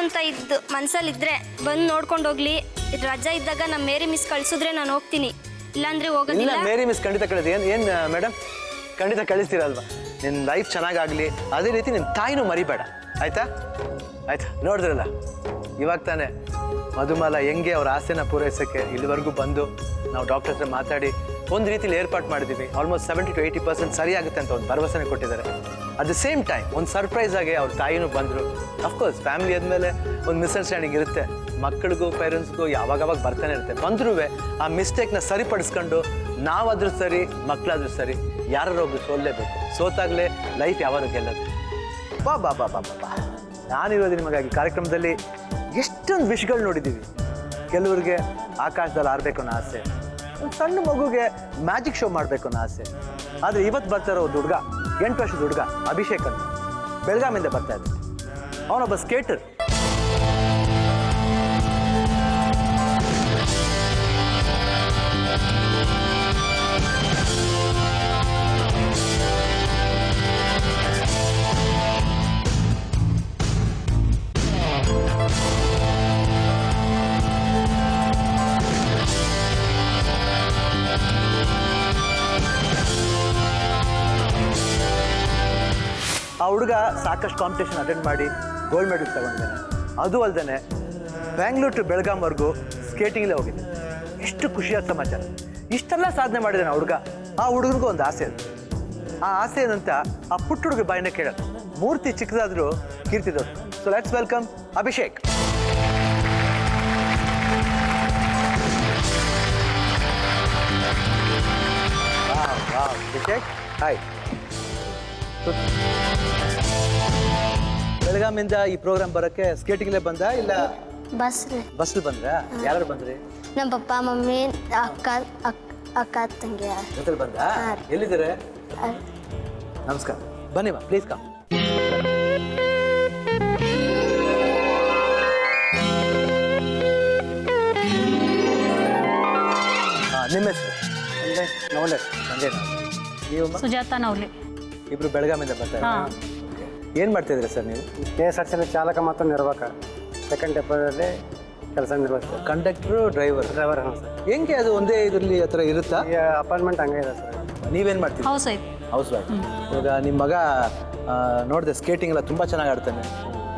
ಅಂತ ಇದ್ದು ಮನಸ್ಸಲ್ಲಿದ್ದರೆ ಬಂದು ನೋಡ್ಕೊಂಡು ಹೋಗ್ಲಿ. ರಜಾ ಇದ್ದಾಗ ನಮ್ಮ ಮೇರಿ ಮಿಸ್ ಕಳಿಸಿದ್ರೆ ನಾನು ಹೋಗ್ತೀನಿ, ಇಲ್ಲಾಂದ್ರೆ ಹೋಗೋದಿಲ್ಲ. ಮೇರಿ ಮಿಸ್ ಖಂಡಿತ ಕಳಿಸಿ. ಏನು ಮೇಡಮ್, ಖಂಡಿತ ಕಳಿಸ್ತೀರಲ್ವಾ? ನಿನ್ನ ಲೈಫ್ ಚೆನ್ನಾಗಾಗಲಿ. ಅದೇ ರೀತಿ ನಿನ್ನ ತಾಯಿನೂ ಮರಿಬೇಡ, ಆಯ್ತಾ? ನೋಡಿದ್ರಲ್ಲ, ಇವಾಗ ತಾನೇ ಮಧುಮಾಲ ಹೆಂಗೆ ಅವ್ರ ಆಸೆನ ಪೂರೈಸೋಕ್ಕೆ ಇಲ್ಲಿವರೆಗೂ ಬಂದು ನಾವು ಡಾಕ್ಟರ್ ಹತ್ರ ಮಾತಾಡಿ ಒಂದು ರೀತಿಲಿ ಏರ್ಪಾಟ್ ಮಾಡಿದ್ದೀವಿ. ಆಲ್ಮೋಸ್ಟ್ 70 to 80% ಸರಿಯಾಗುತ್ತೆ ಅಂತ ಒಂದು ಭರವಸೆನ ಕೊಟ್ಟಿದ್ದಾರೆ. ಅಟ್ ದ ಸೇಮ್ ಟೈಮ್ ಒಂದು ಸರ್ಪ್ರೈಸ್ ಆಗಿ ಅವ್ರ ತಾಯಿನೂ ಬಂದರು. ಅಫ್ಕೋರ್ಸ್ ಫ್ಯಾಮಿಲಿ ಆದಮೇಲೆ ಒಂದು ಮಿಸ್ಅಂಡರ್ಸ್ಟ್ಯಾಂಡಿಂಗ್ ಇರುತ್ತೆ, ಮಕ್ಕಳಿಗೂ ಪೇರೆಂಟ್ಸ್ಗೂ ಯಾವಾಗವಾಗ ಬರ್ತಾನೆ ಇರುತ್ತೆ. ಬಂದ್ರೂ ಆ ಮಿಸ್ಟೇಕ್ನ ಸರಿಪಡಿಸ್ಕೊಂಡು ನಾವಾದ್ರೂ ಸರಿ, ಮಕ್ಕಳಾದ್ರೂ ಸರಿ, ಯಾರೊಬ್ರು ಸೋಲ್ಲೇಬೇಕು. ಸೋತಾಗಲೇ ಲೈಫ್ ಯಾವಾಗ ಗೆಲ್ಲೋದು. ಬಾ ನಾನಿರೋದು ನಿಮಗಾಗಿ ಕಾರ್ಯಕ್ರಮದಲ್ಲಿ ಎಷ್ಟೊಂದು ವಿಷಯಗಳು ನೋಡಿದ್ದೀವಿ. ಕೆಲವ್ರಿಗೆ ಆಕಾಶದಲ್ಲಿ ಆರಬೇಕು ಅನ್ನೋ ಆಸೆ, ಒಂದು ಸಣ್ಣ ಮಗುಗೆ ಮ್ಯಾಜಿಕ್ ಶೋ ಮಾಡಬೇಕು ಅನ್ನೋ ಆಸೆ. ಆದರೆ ಇವತ್ತು ಬರ್ತಾರೋ ಒಂದು ಹುಡುಗ, 8 ವರ್ಷದ ಹುಡುಗ ಅಭಿಷೇಕ್ ಅಂತ, ಬೆಳಗಾವಿಯಿಂದ ಬರ್ತಾ ಇದ್ದ. ಅವನೊಬ್ಬ ಸ್ಕೇಟರ್. ಆ ಹುಡುಗ ಸಾಕಷ್ಟು ಕಾಂಪಿಟೇಷನ್ ಅಟೆಂಡ್ ಮಾಡಿ ಗೋಲ್ಡ್ ಮೆಡಲ್ ತಗೊಂಡಿದ್ದಾನೆ. ಅದು ಅಲ್ಲದೆ ಬ್ಯಾಂಗ್ಳೂರ್ ಟು ಬೆಳಗಾಂವರೆಗೂ ಸ್ಕೇಟಿಂಗಲ್ಲೇ ಹೋಗಿದ್ದೆ. ಎಷ್ಟು ಖುಷಿಯಾದ ಸಮಾಚಾರ. ಇಷ್ಟೆಲ್ಲ ಸಾಧನೆ ಮಾಡಿದ್ದಾನೆ ಆ ಹುಡುಗ. ಆ ಹುಡುಗನಿಗೂ ಒಂದು ಆಸೆ ಅದು. ಆ ಆಸೆ ಏನಂತ ಆ ಪುಟ್ಟ ಹುಡುಗ ಬಾಯಿನ ಕೇಳೋದು. ಮೂರ್ತಿ ಚಿಕ್ಕದಾದರೂ ಕೀರ್ತಿ ದೊಡ್ಡ. So let's welcome Abhishek. Abhishek, hi. ಬೆಳಗಾಮಿಂದ ಈ ಪ್ರೋಗ್ರಾಮ್ ಬರೋಕ್ಕೆ ಸ್ಕೇಟಿಂಗ್ಲೇ ಬಂದ ಇಲ್ಲ ಬಸ್ಸಲ್ಲಿ ಬಂದ್ರಾ? ಯಾರು ಬಂದ್ರಿ? ನಮ್ಮ ಪಪ್ಪ, ಮಮ್ಮಿ, ಅಕ್ಕ ತಂಗಿ ಜೊತೆಲಿ ಬಂದ. ಎಲ್ಲಿದ್ದಾರೆ? ನಮಸ್ಕಾರ, ಬನ್ನಿ ಮಾ, ಪ್ಲೀಸ್ ಕಮ್. ನಿಮ್ಮ ಹೆಸರು? ನವಲೆ ಸಂಜಯ್. ನೀವು ಸುಜಾತ ನವಲಿ. ಇಬ್ರು ಬೆಳಗಾವಿಂದ ಬರ್ತಾರೆ. ಏನು ಮಾಡ್ತಿದ್ದೀರಾ ಸರ್ ನೀವು? KSRTC ಚಾಲಕ ಮತ್ತು ನಿರ್ವಾಹಕ ಸೆಕೆಂಡ್ ಡೆಪೋದಲ್ಲಿ ಕೆಲಸ ನಿರ್ವಹಿಸ್ತಾರೆ. Conductor, driver? ಡ್ರೈವರ್ ಹಾಂ ಸರ್. ಹೆಂಗೆ ಅದು ಒಂದೇ ಇದರಲ್ಲಿ ಆ ಥರ ಇರುತ್ತಾ? ಈ ಅಪಾಯಿಂಟ್ಮೆಂಟ್ ಹಂಗೆ ಇದೆ ಸರ್. ನೀವೇನು ಮಾಡ್ತೀರಿ? House wife. House wife. ಇವಾಗ ನಿಮ್ಮ ಮಗ ನೋಡಿದೆ ಸ್ಕೇಟಿಂಗ್ ಎಲ್ಲ ತುಂಬ ಚೆನ್ನಾಗಿ ಆಡ್ತಾನೆ.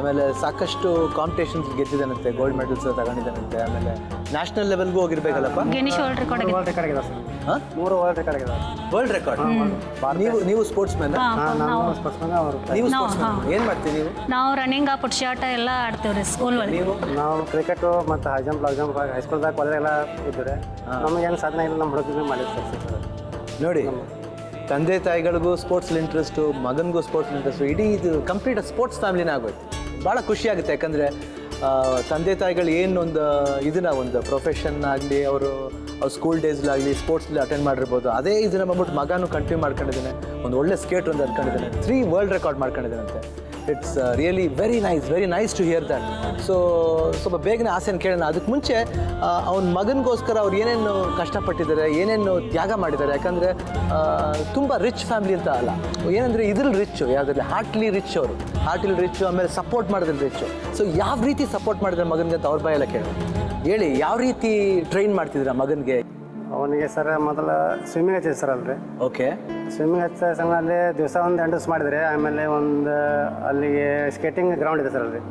ಆಮೇಲೆ ಸಾಕಷ್ಟು ಕಾಂಪಿಟೇಷನ್ಸ್ ಗೆದ್ದಿದ್ದಾನಂತೆ, ಗೋಲ್ಡ್ ಮೆಡಲ್ಸ್ ತಗೊಂಡಿದ್ದಾನಂತೆ. ಆಮೇಲೆ ನ್ಯಾಷನಲ್ ಲೆವೆಲ್ಗೂ ಹೋಗಿರ್ಬೇಕಲ್ಲಪ್ಪ? Guinness world record world record ಆಗಿದೆ ಸರ್. ಹಾಂ, 3 ವರ್ಲ್ಡ್ ರೆಕಾರ್ಡ್ ಆಗಿದೆ. World record. ನೀವು ಸ್ಪೋರ್ಟ್ಸ್ ಮ್ಯಾನ್? ನಾನು ಸ್ಪೋರ್ಟ್ಸ್ಮನ್, ಅವರು ನೀವು ಸ್ಪೋರ್ಟ್ಸ್ ಮ್ಯಾನ್. ಏನು ಮಾಡ್ತೀವಿ ನೀವು? ನಾವು ರನ್ನಿಂಗ್ ಪುಟ್ಶಾಟ ಎಲ್ಲ ಆಡ್ತೀವಿ ರೀ ಸ್ಕೂಲ್ ಒಳಗೆ. ನೀವು? ನಾವು ಕ್ರಿಕೆಟು ಮತ್ತು ಹೈ ಜಂಪ್, ಲಾಂಗ್ ಜಂಪ್, ಹೈಸ್ಕೂಲ್ದಾಗ ಕಾಲೇಜ್ ಎಲ್ಲ ಇದ್ದೀವಿ. ನಮಗೆ ಏನು ಸಾಧನೆ ಇಲ್ಲ, ನಮ್ಮ ಹುಡುಗಿಗೆ ಮಾಡಿದ್ದು ಸರ್. ನೋಡಿ, ತಂದೆ ತಾಯಿಗಳಿಗೂ ಸ್ಪೋರ್ಟ್ಸಲ್ಲಿ ಇಂಟ್ರೆಸ್ಟು, ಮಗನಿಗೂ ಸ್ಪೋರ್ಟ್ಸ್ ಇಂಟ್ರೆಸ್ಟು, ಇಡೀ ಇದು ಕಂಪ್ಲೀಟ್ ಸ್ಪೋರ್ಟ್ಸ್ ಫ್ಯಾಮಿಲಿನೇ ಆಗೋಯ್ತು. ಭಾಳ ಖುಷಿಯಾಗುತ್ತೆ. ಯಾಕಂದರೆ ತಂದೆ ತಾಯಿಗಳು ಏನೊಂದು ಇದನ್ನ ಒಂದು ಪ್ರೊಫೆಷನ್ ಆಗಲಿ, ಅವರು ಸ್ಕೂಲ್ ಡೇಸ್ಲಾಗಲಿ ಸ್ಪೋರ್ಟ್ಸ್ಲಿ ಅಟೆಂಡ್ ಮಾಡಿರ್ಬೋದು. ಅದೇ ಇದನ್ನ ಬಂದ್ಬಿಟ್ಟು ಮಗನೂ ಕಂಟಿನ್ಯೂ ಮಾಡ್ಕೊಂಡಿದ್ದಾನೆ. ಒಂದು ಒಳ್ಳೆ ಸ್ಕೇಟ್ ಒಂದು ಅಂದ್ಕೊಂಡಿದ್ದಾನೆ. 3 ವರ್ಲ್ಡ್ ರೆಕಾರ್ಡ್ ಮಾಡ್ಕೊಂಡಿದ್ದಾನಂತೆ. It's really very nice to hear that. So ಸ್ವಲ್ಪ ಬೇಗನೆ ಆಸೆನ ಕೇಳೋಣ. ಅದಕ್ಕೆ ಮುಂಚೆ ಅವ್ನ ಮಗನಿಗೋಸ್ಕರ ಅವ್ರು ಏನೇನು ಕಷ್ಟಪಟ್ಟಿದ್ದಾರೆ, ಏನೇನು ತ್ಯಾಗ ಮಾಡಿದ್ದಾರೆ. ಯಾಕಂದರೆ ತುಂಬ ರಿಚ್ ಫ್ಯಾಮಿಲಿ ಅಂತ ಅಲ್ಲ, ಏನಂದರೆ ಇದ್ರಲ್ಲಿ ರಿಚ್ಚು, ಯಾವುದ್ರಲ್ಲಿ ಹಾರ್ಟ್ಲಿ ರಿಚ್. ಅವರು ಹಾರ್ಟ್ಲಿ ರಿಚ್ಚು, ಆಮೇಲೆ ಸಪೋರ್ಟ್ ಮಾಡೋದ್ರಲ್ಲಿ ರಿಚ್ಚು. ಸೊ ಯಾವ ರೀತಿ ಸಪೋರ್ಟ್ ಮಾಡಿದ್ರೆ ಮಗನಿಗೆ ಅಂತ ಅವ್ರ ಬಾಯೆಲ್ಲ ಕೇಳಿ ಹೇಳಿ. ಯಾವ ರೀತಿ ಟ್ರೈನ್ ಮಾಡ್ತಿದ್ದೀರಾ ಮಗನಿಗೆ? ಅವನಿಗೆ ಸರ್ ಮೊದಲು ಸ್ವಿಮ್ಮಿಂಗ್ ಹಚ್ಚಿದೆ ಸರ್ ಅಲ್ರಿ. ಓಕೆ. ಸ್ವಿಮ್ಮಿಂಗ್ ಹಚ್ಚ ಸಮಯದಲ್ಲಿ ದಿವಸ ಒಂದು 2 ದಿವಸ ಮಾಡಿದರೆ, ಆಮೇಲೆ ಒಂದು ಅಲ್ಲಿಗೆ ಸ್ಕೇಟಿಂಗ್ ಗ್ರೌಂಡ್ ಇದೆ ಸರ್ ಅಲ್ಲಿ.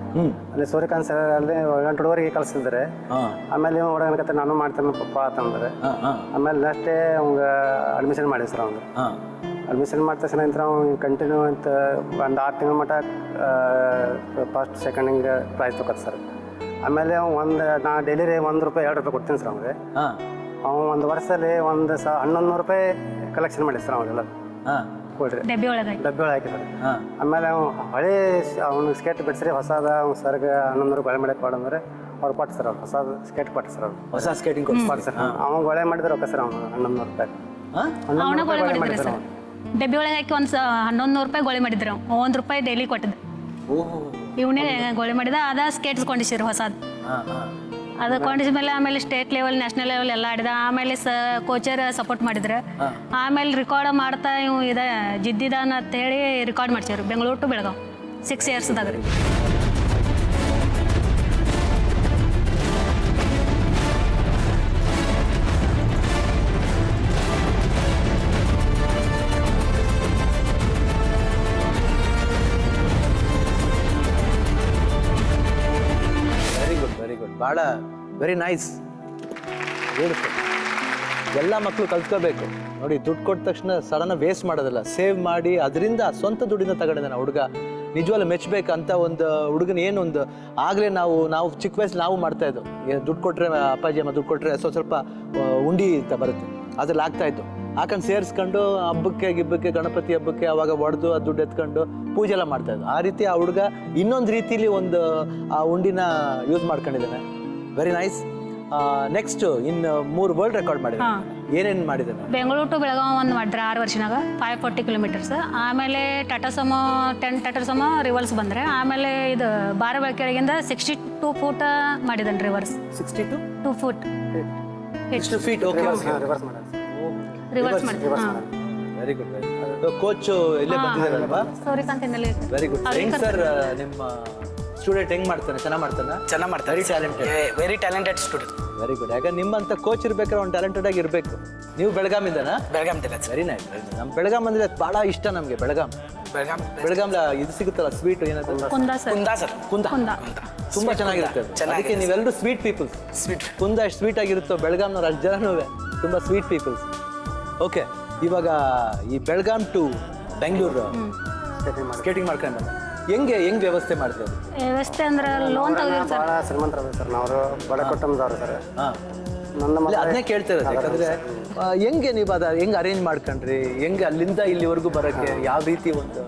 ಅಲ್ಲಿ ಸೂರ್ಯಕಾಂತ್ ಸರ್ ಅಲ್ಲಿ 8 ಹುಡುಗರಿಗೆ ಕಲಿಸಿದ್ದಾರೆ. ಆಮೇಲೆ ಇವ ಹೊಡಗನಕತ್ತೆ ನಾನು ಮಾಡ್ತೇನೆ ಪಪ್ಪ ಅಂತಂದ್ರೆ. ಆಮೇಲೆ ನೆಕ್ಸ್ಟೇ ಅವಂಗೆ ಅಡ್ಮಿಷನ್ ಮಾಡಿದೆ ಸರ್. ಅವ್ನು ಅಡ್ಮಿಷನ್ ಮಾಡಿದ ತಕ್ಷಣ ನಂತರ ಅವ್ನು ಕಂಟಿನ್ಯೂ ಅಂತ ಒಂದು 6 ತಿಂಗಳ ಮಟ್ಟ ಫಸ್ಟ್ ಸೆಕೆಂಡಿಂಗ್ ಪ್ರೈಸ್ ತೊಗೊತ್ತೆ ಸರ್. ಆಮೇಲೆ ನಾ ಡೈಲಿ ₹1 ₹2 ಕೊಡ್ತೀನಿ ಸರ್ ಅವ್ನಿಗೆ. ಅವ್ನು ಒಂದು ವರ್ಷದಲ್ಲಿ 1100 ರೂಪಾಯಿ ಕಲೆಕ್ಷನ್ ಮಾಡಿ ಸರ್ ಅವನ್ನೆಲ್ಲ ಕೊಡ್ರಿ ಡಬ್ಬಿ ಒಳಗೆ ಹಾಕಿದ್ದಾರೆ. ಆಮೇಲೆ ಹಳೆ ಅವ್ನು ಸ್ಕೇಟ್ ಬಿಡಿಸ್ರಿ ಹೊಸದ ಅವ್ನು ಸರ್ಗೆ 1100 ಗೊಳೆ ಮಾಡಕ್ಕೆ ಕೊಡಂದ್ರೆ ಅವ್ರು ಕೊಟ್ಟು ಸರ್. ಅವ್ರು ಹೊಸ ಸ್ಕೇಟ್ ಕೊಟ್ಟು ಸರ್. ಅವ್ರು ಹೊಸ ಸ್ಕೇಟಿಂಗ್ ಕೊಟ್ಟು ಸರ್. ಅವ್ನು ಗೊಳೆ ಮಾಡಿದ್ರೆ ರೊಕ್ಕ ಸರ್. ಅವ್ನು 1100 ರೂಪಾಯಿ ಅವನ ಗೊಳೆ ಮಾಡಿದ್ರು ಸರ್. ಡಬ್ಬಿ ಒಳಗೆ ಹಾಕಿ ಒಂದು 1100 ರೂಪಾಯಿ ಗೊಳೆ ಮಾಡಿದ್ರು. ₹1 ಡೈಲಿ ಕೊಟ್ಟಿದ್ದು. ಇವನೇ ಗೊಳೆ ಮಾಡಿದ. ಅದ ಸ್ಕೇಟ್ಸ್ ಕೊಂಡಿಸಿರು ಹೊಸದು. ಅದು ಕೊಂಡಿದ ಮೇಲೆ ಆಮೇಲೆ ಸ್ಟೇಟ್ ಲೆವೆಲ್, ನ್ಯಾಷನಲ್ ಲೆವೆಲ್ ಎಲ್ಲ ಆಡಿದ. ಆಮೇಲೆ ಕೋಚರ್ ಸಪೋರ್ಟ್ ಮಾಡಿದ್ರು. ಆಮೇಲೆ ರೆಕಾರ್ಡ್ ಮಾಡ್ತಾ ಇವು ಜಿದ್ದಿದಾನ ಅಂತೇಳಿ ರೆಕಾರ್ಡ್ ಮಾಡ್ಸಿದ್ರು ಬೆಂಗಳೂರು ಟು ಬೆಳಗಾವ್ 6 ಇಯರ್ಸ್ದಾಗ ರೀ. Very good. ಭಾಳ ವೆರಿ ನೈಸ್, ಬ್ಯೂಟಿಫುಲ್. ಎಲ್ಲ ಮಕ್ಕಳು ಕಲ್ತ್ಕೋಬೇಕು ನೋಡಿ. ದುಡ್ಡು ಕೊಟ್ಟ ತಕ್ಷಣ ಸಡನ್ನ ವೇಸ್ಟ್ ಮಾಡೋದಿಲ್ಲ, ಸೇವ್ ಮಾಡಿ ಅದರಿಂದ ಸ್ವಂತ ದುಡ್ಡಿಂದ ತಗೊಂಡಿದ್ದಾನೆ ಹುಡುಗ. ನಿಜವಾಗ್ಲೂ ಮೆಚ್ಚಬೇಕಂತ ಒಂದು ಹುಡುಗನ ಏನೊಂದು ಆಗಲೇ ನಾವು ಚಿಕ್ಕ ವಯಸ್ಸಲ್ಲಿ ನಾವು ಮಾಡ್ತಾಯಿದ್ದು. ದುಡ್ಡು ಕೊಟ್ಟರೆ ಅಪ್ಪಾಜಿ ಅಮ್ಮ ದುಡ್ಡು ಕೊಟ್ಟರೆ ಸ್ವಲ್ಪ ಉಂಡಿ ಅಂತ ಬರುತ್ತೆ, ಅದ್ರಲ್ಲಿ ಆಗ್ತಾಯಿತ್ತು. ಹಾಕೊಂಡು ಸೇರಿಸ್ಕೊಂಡು ಹಬ್ಬಕ್ಕೆ ಗಣಪತಿ ಹಬ್ಬಕ್ಕೆ ಅವಾಗ ಹೊಡೆದು ಆ ದುಡ್ಡು ಎತ್ಕೊಂಡು ಪೂಜೆ ಎಲ್ಲ ಮಾಡ್ತಾಯಿದ್ದು. ಆ ರೀತಿ ಆ ಹುಡುಗ ಇನ್ನೊಂದು ರೀತಿಲಿ ಒಂದು ಆ ಉಂಡಿನ ಯೂಸ್ ಮಾಡ್ಕೊಂಡಿದ್ದಾನೆ. Very nice. ನೆಕ್ಸ್ಟ್ ಇನ್ನು 3 ವರ್ಲ್ಡ್ ರೆಕಾರ್ಡ್ ಮಾಡಿದ್ದಾನೆ. ಏನೇನು ಮಾಡಿದ್ದಾನೆ? ಬೆಂಗಳೂರು ಟು ಬೆಳಗಾವ್ ಒಂದು ಮಾಡಿದ್ರೆ 6 ವರ್ಷನಾಗ 540 ಕಿಲೋಮೀಟರ್ಸ್. ಆಮೇಲೆ ಟಾಟಾ ಸಮೋ 10 ಟಾಟಾ ಸಮೋ ರಿವರ್ಸ್ ಬಂದರೆ. ಆಮೇಲೆ ಇದು ಬಾರ ಬೆಳಕೆಳಗಿಂದ 62 ಫೂಟ್ ಮಾಡಿದ್ದಾನೆ reverse. 62 foot feet. Okay, reverse ಮಾಡಿ. Very good. ಕೋಚ್ ಇಲ್ಲೇ ಬಂದಿದ್ದಾರಲ್ವಾ? ಸೂರ್ಯಕಾಂತ್ ಇನ್ನಲ್ಲಿ. Very good. ಹೆಂಗ್ ಸರ್ ನಿಮ್ಮ ಸ್ಟೂಡೆಂಟ್ ಹೆಂಗ್ ಮಾಡ್ತಾನೆ? ಚೆನ್ನಾಗಿ ಮಾಡ್ತಾನೆ. Very talented student. Very good. ಯಾಕಂದ್ರೆ ನಿಮ್ಮಂತ ಕೋಚ್ ಇರ್ಬೇಕಾದ್ರೆ ಅವ್ನು ಟ್ಯಾಲೆಂಟೆಡ್ ಆಗಿ ಇರಬೇಕು. ನೀವು ಬೆಳಗಾಮಿಂದನಾ? ಬೆಳಗಾಂತಿಲ್ಲ. Very nice. ನಮ್ಮ ಬೆಳಗಾಂ ಅಂದ್ರೆ ಭಾಳ ಇಷ್ಟ ನಮಗೆ. ಬೆಳಗಾಂ ಇದು ಸಿಗುತ್ತಲ್ಲ ಸ್ವೀಟ್, ಏನದು? ಕುಂದ ತುಂಬಾ ಚೆನ್ನಾಗಿರುತ್ತೆ. ಅದಕ್ಕೆ ನೀವೆಲ್ಲರೂ ಸ್ವೀಟ್ ಪೀಪಲ್ಸ್. ಕುಂದ ಎಷ್ಟು ಸ್ವೀಟ್ ಆಗಿರುತ್ತೋ ಬೆಳಗಾಂನವ್ರು ಅಷ್ಟು ಜನನೂ ತುಂಬ ಸ್ವೀಟ್ ಪೀಪಲ್ಸ್. ಓಕೆ, ಇವಾಗ ಈ ಬೆಳಗಾಂ ಟು ಬೆಂಗಳೂರು ಸ್ಕೇಟಿಂಗ್ ಮಾಡ್ಕೊಂಡು ಹೆಂಗೆ ವ್ಯವಸ್ಥೆ ಮಾಡ್ತೀವಿ? ವ್ಯವಸ್ಥೆ ಅಂದ್ರೆ ಲೋನ್ ತೆಗೆದಿರ್ತಾರೆ. ಭಾಳ ಶ್ರೀಮಂತರ ಸರ್. ನಾವು ಬಡ ಕುಟುಂಬದವ್ರು ಸರ್. ಅದನ್ನೇ ಕೇಳ್ತಾ ಇರೋದು. ಯಾಕಂದ್ರೆ ಹೆಂಗೆ ನೀವು ಹೆಂಗೆ ಅರೇಂಜ್ ಮಾಡ್ಕೊಂಡ್ರಿ? ಹೆಂಗೆ ಅಲ್ಲಿಂದ ಇಲ್ಲಿವರೆಗೂ ಬರೋಕ್ಕೆ ಯಾವ ರೀತಿ ಒಂದು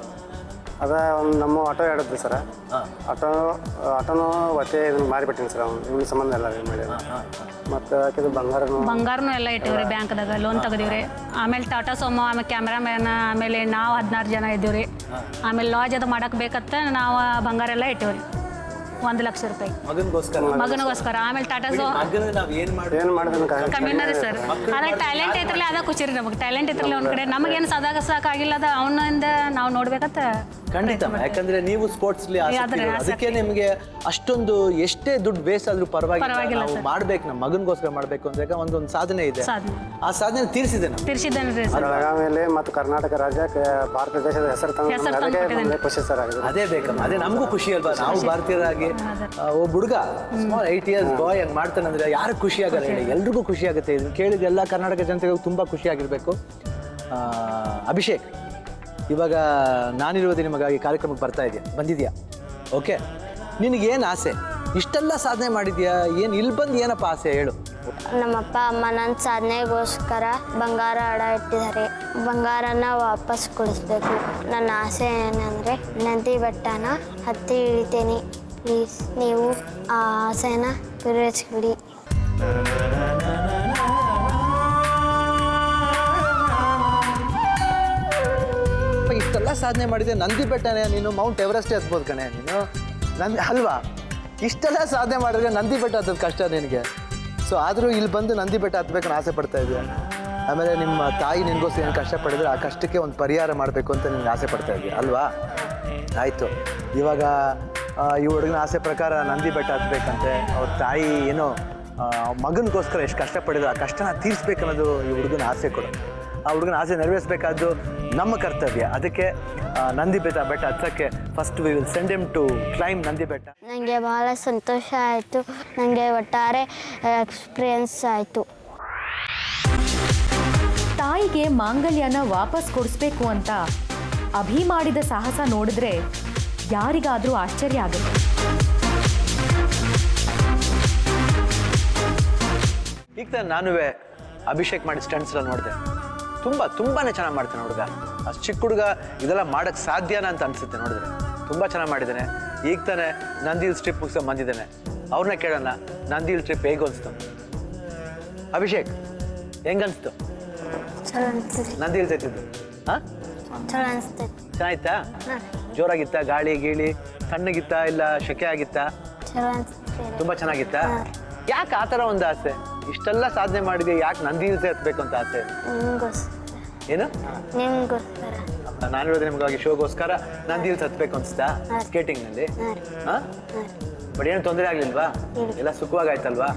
ಒಂದು ನಮ್ಮ ಆಟೋ ಹೇಳಿದ್ವಿ ಸರ್. ಆಟೋನು ಒತ್ತೆ ಇದನ್ನು ಮಾರಿಬಿಟ್ಟಿನಿ ಸರ್. ಅವ್ನು ಇವ್ನ ಸಂಬಂಧ ಎಲ್ಲ ಮಾಡಿ. ಮತ್ತು ಹಾಕಿದ್ದು ಬಂಗಾರನೂ ಎಲ್ಲ ಇಟ್ಟಿವ್ರಿ ಬ್ಯಾಂಕ್ದಾಗ. ಲೋನ್ ತೆಗೆದಿವ್ರಿ. ಆಮೇಲೆ ಟಾಟಾ ಸೋಮೋ, ಆಮೇಲೆ ಕ್ಯಾಮ್ರಾಮ್ಯಾನ್, ಆಮೇಲೆ ನಾವು 16 ಜನ ಇದ್ದೀವ್ರಿ. ಆಮೇಲೆ ಲಾಜ್ ಅದು ಮಾಡಕ್ಕೆ ಬೇಕತ್ತ ನಾವು ಬಂಗಾರ ಎಲ್ಲ ಇಟ್ಟಿವ್ರಿ. 1 ಲಕ್ಷ ರೂಪಾಯಿ ಮಗನಿಗೋಸ್ಕರ ಆಮೇಲೆ ಟಾಟಾ ಝೋ ಮಗನ ನಾವ್ ಏನ್ ಮಾಡಿ ಏನು ಮಾಡಿದ್ರು ಕಮ್ಮಿನ ರೀ ಸರ್. ಆದ್ರೆ ಟ್ಯಾಲೆಂಟ್ ಐತ್ರಲ್ಲ ಅದ ಖುಷಿ ರೀ ನಮಗೆ. ಟ್ಯಾಲೆಂಟ್ ಐತ್ರಲ್ಲ ಒಂದ್ ಕಡೆ ನಮಗೇನು ಸಾಕಾಗಿಲ್ಲ ಅದ ಅವನಿಂದ ನಾವು ನೋಡ್ಬೇಕಂತ. ಖಂಡಿತ, ಯಾಕಂದ್ರೆ ನೀವು ಸ್ಪೋರ್ಟ್ಸ್ ಅದಕ್ಕೆ ನಿಮಗೆ ಅಷ್ಟೊಂದು ಎಷ್ಟೇ ದುಡ್ಡು ವೇಸ್ಟ್ ಆದ್ರೂ ಪರವಾಗಿಲ್ಲ, ನಾವು ಮಾಡ್ಬೇಕು, ನಮ್ಮ ಮಗನಿಗೋಸ್ಕರ ಮಾಡ್ಬೇಕು ಅಂತ ಒಂದೊಂದು ಸಾಧನೆ ಇದೆ. ಆ ಸಾಧನೆ ತೀರಿಸಿದ್ದೇನೆ ರೀ ಸರ್. ಆಮೇಲೆ ಮತ್ತು ಕರ್ನಾಟಕ ರಾಜ್ಯಕ್ಕೆ ಭಾರತ ದೇಶದ ಹೆಸರು ತಂದು ಖುಷಿ ಸರ್ ಆಗಿದೆ. ಅದೇ ಬೇಕಮ್ಮ, ಅದೇ ನಮಗೂ ಖುಷಿ ಅಲ್ವಾ? ನಾವು ಭಾರತೀಯರಾಗಿ ಒಬ್ಬ ಹುಡುಗ ಸ್ಮಾಲ್ 8 years ಬಾಯ್ ಹಂಗೆ ಮಾಡ್ತಾನಂದ್ರೆ ಯಾರು ಖುಷಿ ಆಗಲ್ಲ ಹೇಳಿ? ಎಲ್ರಿಗೂ ಖುಷಿ ಆಗುತ್ತೆ. ಇದನ್ನು ಕೇಳಿದ ಎಲ್ಲ ಕರ್ನಾಟಕ ಜನತೆಗೂ ತುಂಬ ಖುಷಿಯಾಗಿರ್ಬೇಕು. ಅಭಿಷೇಕ್, ಇವಾಗ ನಾನಿರುವುದೇ ನಿಮಗಾಗಿ ಕಾರ್ಯಕ್ರಮಕ್ಕೆ ಬಂದಿದ್ಯಾ? ಓಕೆ, ನಿನಗೇನು ಆಸೆ? ಇಷ್ಟೆಲ್ಲ ಸಾಧನೆ ಮಾಡಿದ್ಯಾ, ಏನು ಇಲ್ಲಿ ಬಂದು ಏನಪ್ಪ ಆಸೆ ಹೇಳು? ನಮ್ಮಪ್ಪ ಅಮ್ಮ ನನ್ನ ಸಾಧನೆಗೋಸ್ಕರ ಬಂಗಾರ ಅಡ ಇಟ್ಟಿದ್ದಾರೆ. ಬಂಗಾರನ ವಾಪಸ್ ಕೊಡಿಸ್ಬೇಕು. ನನ್ನ ಆಸೆ ಏನಂದರೆ ನಂದಿ ಬೆಟ್ಟನ ಹತ್ತಿ ಇಳಿತೇನೆ. ಪ್ಲೀಸ್ ನೀವು ಆ ಆಸೆನ ಪೂರೈಸಿಬಿಡಿ. ಇಷ್ಟೆಲ್ಲ ಸಾಧನೆ ಮಾಡಿದೆ, ನಂದಿ ಬೆಟ್ಟನೇ ನೀನು ಮೌಂಟ್ ಎವರೆಸ್ಟ್ ಹತ್ಬೋದು ಕಣೆ ನೀನು, ಅಲ್ವಾ? ಇಷ್ಟೆಲ್ಲ ಸಾಧನೆ ಮಾಡಿದ್ರೆ ನಂದಿ ಬೆಟ್ಟ ಹತ್ತೋದು ಕಷ್ಟ ನಿನಗೆ. ಸೊ ಆದರೂ ಇಲ್ಲಿ ಬಂದು ನಂದಿ ಬೆಟ್ಟ ಹತ್ಬೇಕನ್ನ ಆಸೆ ಪಡ್ತಾ ಇದೆಯಾ? ಆಮೇಲೆ ನಿಮ್ಮ ತಾಯಿ ನಿನಗೋಸ್ಕರ ಏನು ಕಷ್ಟಪಡಿದ್ರೆ ಆ ಕಷ್ಟಕ್ಕೆ ಒಂದು ಪರಿಹಾರ ಮಾಡಬೇಕು ಅಂತ ನಿನಗೆ ಆಸೆ ಪಡ್ತಾ ಇದೆಯಾ ಅಲ್ವಾ? ಆಯಿತು, ಇವಾಗ ಈ ಹುಡುಗನ ಆಸೆ ಪ್ರಕಾರ ನಂದಿ ಬೆಟ್ಟ ಹತ್ಬೇಕಂತೆ. ಅವ್ರ ತಾಯಿ ಏನೋ ಮಗನಿಗೋಸ್ಕರ ಎಷ್ಟು ಕಷ್ಟಪಡಿದ್ರು ಆ ಕಷ್ಟನ ತೀರಿಸ್ಬೇಕನ್ನೋದು ಈ ಹುಡುಗನ ಆಸೆ ಕೂಡ. ಆ ಹುಡುಗನ ಆಸೆ ನೆರವೇರಿಸಬೇಕಾದ್ದು ನಮ್ಮ ಕರ್ತವ್ಯ. ಅದಕ್ಕೆ ನಂದಿ ಬೆಟ್ಟ ಹತ್ತಕ್ಕೆ first we will send him to climb Nandi Betta. ನನಗೆ ಬಹಳ ಸಂತೋಷ ಆಯಿತು. ನನಗೆ ಒಟ್ಟಾರೆ ಎಕ್ಸ್ಪೀರಿಯನ್ಸ್ ಆಯಿತು. ತಾಯಿಗೆ ಮಾಂಗಲ್ಯನ ವಾಪಸ್ ಕೊಡಿಸ್ಬೇಕು ಅಂತ ಅಭಿ ಮಾಡಿದ ಸಾಹಸ ನೋಡಿದ್ರೆ ಯಾರಿಗಾದರೂ ಆಶ್ಚರ್ಯ ಆಗುತ್ತೆ. ಈಗ ನಾನು ಅಭಿಷೇಕ್ ಮಾಡಿ ಸ್ಟಂಟ್ಸ್ ಎಲ್ಲ ನೋಡಿದೆ. ತುಂಬಾನೇ ಚೆನ್ನಾಗಿ ಮಾಡ್ತಾನೆ ಹುಡುಗ. ಅಷ್ಟು ಚಿಕ್ಕ ಹುಡುಗ ಇದೆಲ್ಲ ಮಾಡೋಕ್ಕೆ ಸಾಧ್ಯನಾ ಅಂತ ಅನಿಸುತ್ತೆ ನೋಡಿದ್ರೆ. ತುಂಬ ಚೆನ್ನಾಗಿ ಮಾಡಿದ್ದಾನೆ. ಈಗ ತಾನೇ ನಂದಿ ಹಿಲ್ಸ್ ಟ್ರಿಪ್ ಮುಗಿಸ್ಕೊಂಡು ಬಂದಿದ್ದಾನೆ. ಅವ್ರನ್ನ ಕೇಳೋಣ, ನಂದಿ ಹಿಲ್ಸ್ ಟ್ರಿಪ್ ಹೇಗೆ ಅನಿಸ್ತು? ಅಭಿಷೇಕ್, ಹೆಂಗನ್ಸ್ತು ನಂದಿ ಹಿಲ್ಸ್ ಎತ್ತಿದ್ದು? ಚೆನ್ನಾಗಿತ್ತಾ? ಜೋರಾಗಿತ್ತಾ? ಗಾಳಿ ಗೀಳಿ ತಣ್ಣಗಿತ್ತಾ ಇಲ್ಲ ಶೆಕೆ ಆಗಿತ್ತಾ? ತುಂಬ ಚೆನ್ನಾಗಿತ್ತಾ? ಯಾಕೆ ಆ ಥರ ಒಂದು ಆಸೆ? ಇಷ್ಟೆಲ್ಲ ಸಾಧನೆ ಮಾಡಿದೆ, ಯಾಕೆ ನಂದಿ ಹಿಲ್ಸ್ ಹತ್ಬೇಕು ಅಂತ ಆಸೆ? ಏನು ನಾನು ಹೇಳಿದ್ರೆ ನಿಮಗಾಗಿ ಶೋಗೋಸ್ಕರ ನಂದಿ ಹಿಲ್ಸ್ ಹತ್ಬೇಕು ಅನ್ಸ್ತಾ ಸ್ಕೇಟಿಂಗ್ನಲ್ಲಿ? ಹಾಂ, ಬಟ್ ಏನು ತೊಂದರೆ ಆಗಲಿಲ್ವಾ? ಎಲ್ಲ ಸುಖವಾಗಿ ಆಯ್ತಲ್ವಾ?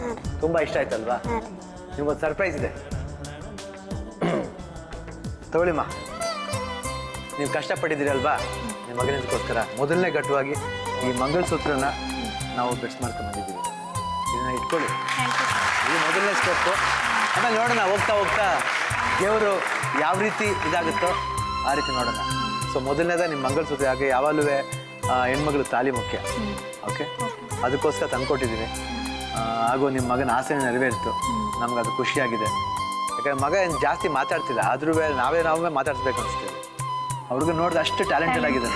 ತುಂಬ ಇಷ್ಟ ಆಯ್ತಲ್ವಾ? ನಿಮ್ಗೊಂದು ಸರ್ಪ್ರೈಸ್ ಇದೆ, ತಗೊಳ್ಳಿಮ್ಮ. ನೀವು ಕಷ್ಟಪಟ್ಟಿದ್ದೀರಲ್ವಾ ನಿಮ್ಮ ಮಗನಿಗೋಸ್ಕರ? ಮೊದಲನೇ ಘಟ್ಟವಾಗಿ ಈ ಮಂಗಲಸೂತ್ರನ ನಾವು ಬೆಸ್ಟ್ ಮಾಡ್ಕೊಂಡು ಬಂದಿದ್ದೀವಿ. ಇದನ್ನ ಇಟ್ಕೊಳ್ಳಿ, ಇದು ಮೊದಲನೇ ಸ್ಟೆಪ್ಪು. ಆಮೇಲೆ ನೋಡೋಣ ಹೋಗ್ತಾ ದೇವರು ಯಾವ ರೀತಿ ಇದಾಗುತ್ತೋ ಆ ರೀತಿ ನೋಡೋಣ. ಸೊ ಮೊದಲನೇದ ನಿಮ್ಮ ಮಂಗಲಸೂತ್ರ. ಹಾಗೆ ಯಾವಾಗಲೂ ಹೆಣ್ಮಗಳು ತಾಲಿ ಮುಖ್ಯ. ಓಕೆ, ಅದಕ್ಕೋಸ್ಕರ ತಂದ್ಕೊಟ್ಟಿದ್ದೀನಿ. ಹಾಗೂ ನಿಮ್ಮ ಮಗನ ಆಸೆ ನೆರವೇರಿತು. ನಮ್ಗೆ ಅದು ಖುಷಿಯಾಗಿದೆ. ಯಾಕಂದ್ರೆ ಮಗ ಏನು ಜಾಸ್ತಿ ಮಾತಾಡ್ತಿಲ್ಲ, ಆದ್ರೂ ನಾವೇ ಮಾತಾಡಿಸ್ಬೇಕು ಅನಿಸ್ತೀವಿ. ಅವ್ರಿಗೆ ನೋಡಿದ್ರೆ ಅಷ್ಟು ಟ್ಯಾಲೆಂಟೆಡ್ ಆಗಿದೆ.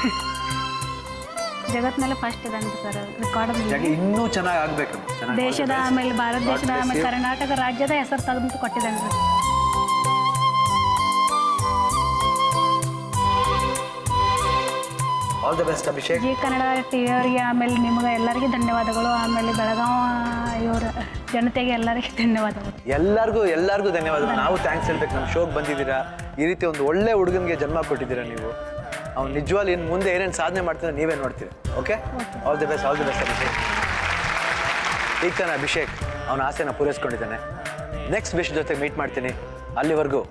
ಜಗತ್ತಿನಲ್ಲಿ ಫಸ್ಟ್ ಇದೆ ಸರ್ ರೆಕಾರ್ಡ್. ಇನ್ನೂ ಚೆನ್ನಾಗಿ ಆಗ್ಬೇಕು. ದೇಶದ ಆಮೇಲೆ ಭಾರತ ದೇಶದ ಆಮೇಲೆ ಕರ್ನಾಟಕ ರಾಜ್ಯದ ಹೆಸರು ತೆಗೆದು ಕೊಟ್ಟಿದ್ದಾನೆ sir. All the best Abhishek. Zee Kannada ಟಿವಿಯವರಿಗೆ ಆಮೇಲೆ ನಿಮಗೆ ಎಲ್ಲರಿಗೂ ಧನ್ಯವಾದಗಳು. ಆಮೇಲೆ ಬೆಳಗಾವಿ ಇವರ ಜನತೆಗೆ ಎಲ್ಲರಿಗೂ ಧನ್ಯವಾದಗಳು. ಎಲ್ಲರಿಗೂ ಧನ್ಯವಾದಗಳು. ನಾವು ಥ್ಯಾಂಕ್ಸ್ ಹೇಳ್ಬೇಕು. ನಮ್ಮ ಶೋಗೆ ಬಂದಿದ್ದೀರಾ, ಈ ರೀತಿ ಒಂದು ಒಳ್ಳೆ ಹುಡುಗನಿಗೆ ಜನ್ಮ ಕೊಟ್ಟಿದ್ದೀರಾ ನೀವು. ಅವ್ನು ನಿಜವಾಗ್ಲೂ ಇನ್ನು ಮುಂದೆ ಏನೇನು ಸಾಧನೆ ಮಾಡ್ತಾರೆ ನೀವೇ ನೋಡ್ತೀವಿ. Okay, all the best Abhishek. ಈಗ ತಾನೆ ಅಭಿಷೇಕ್ ಅವನ ಆಸೆನ ಪೂರೈಸ್ಕೊಂಡಿದ್ದಾನೆ. ನೆಕ್ಸ್ಟ್ ವಿಷ್ ಜೊತೆ ಮೀಟ್ ಮಾಡ್ತೀನಿ. ಅಲ್ಲಿವರೆಗೂ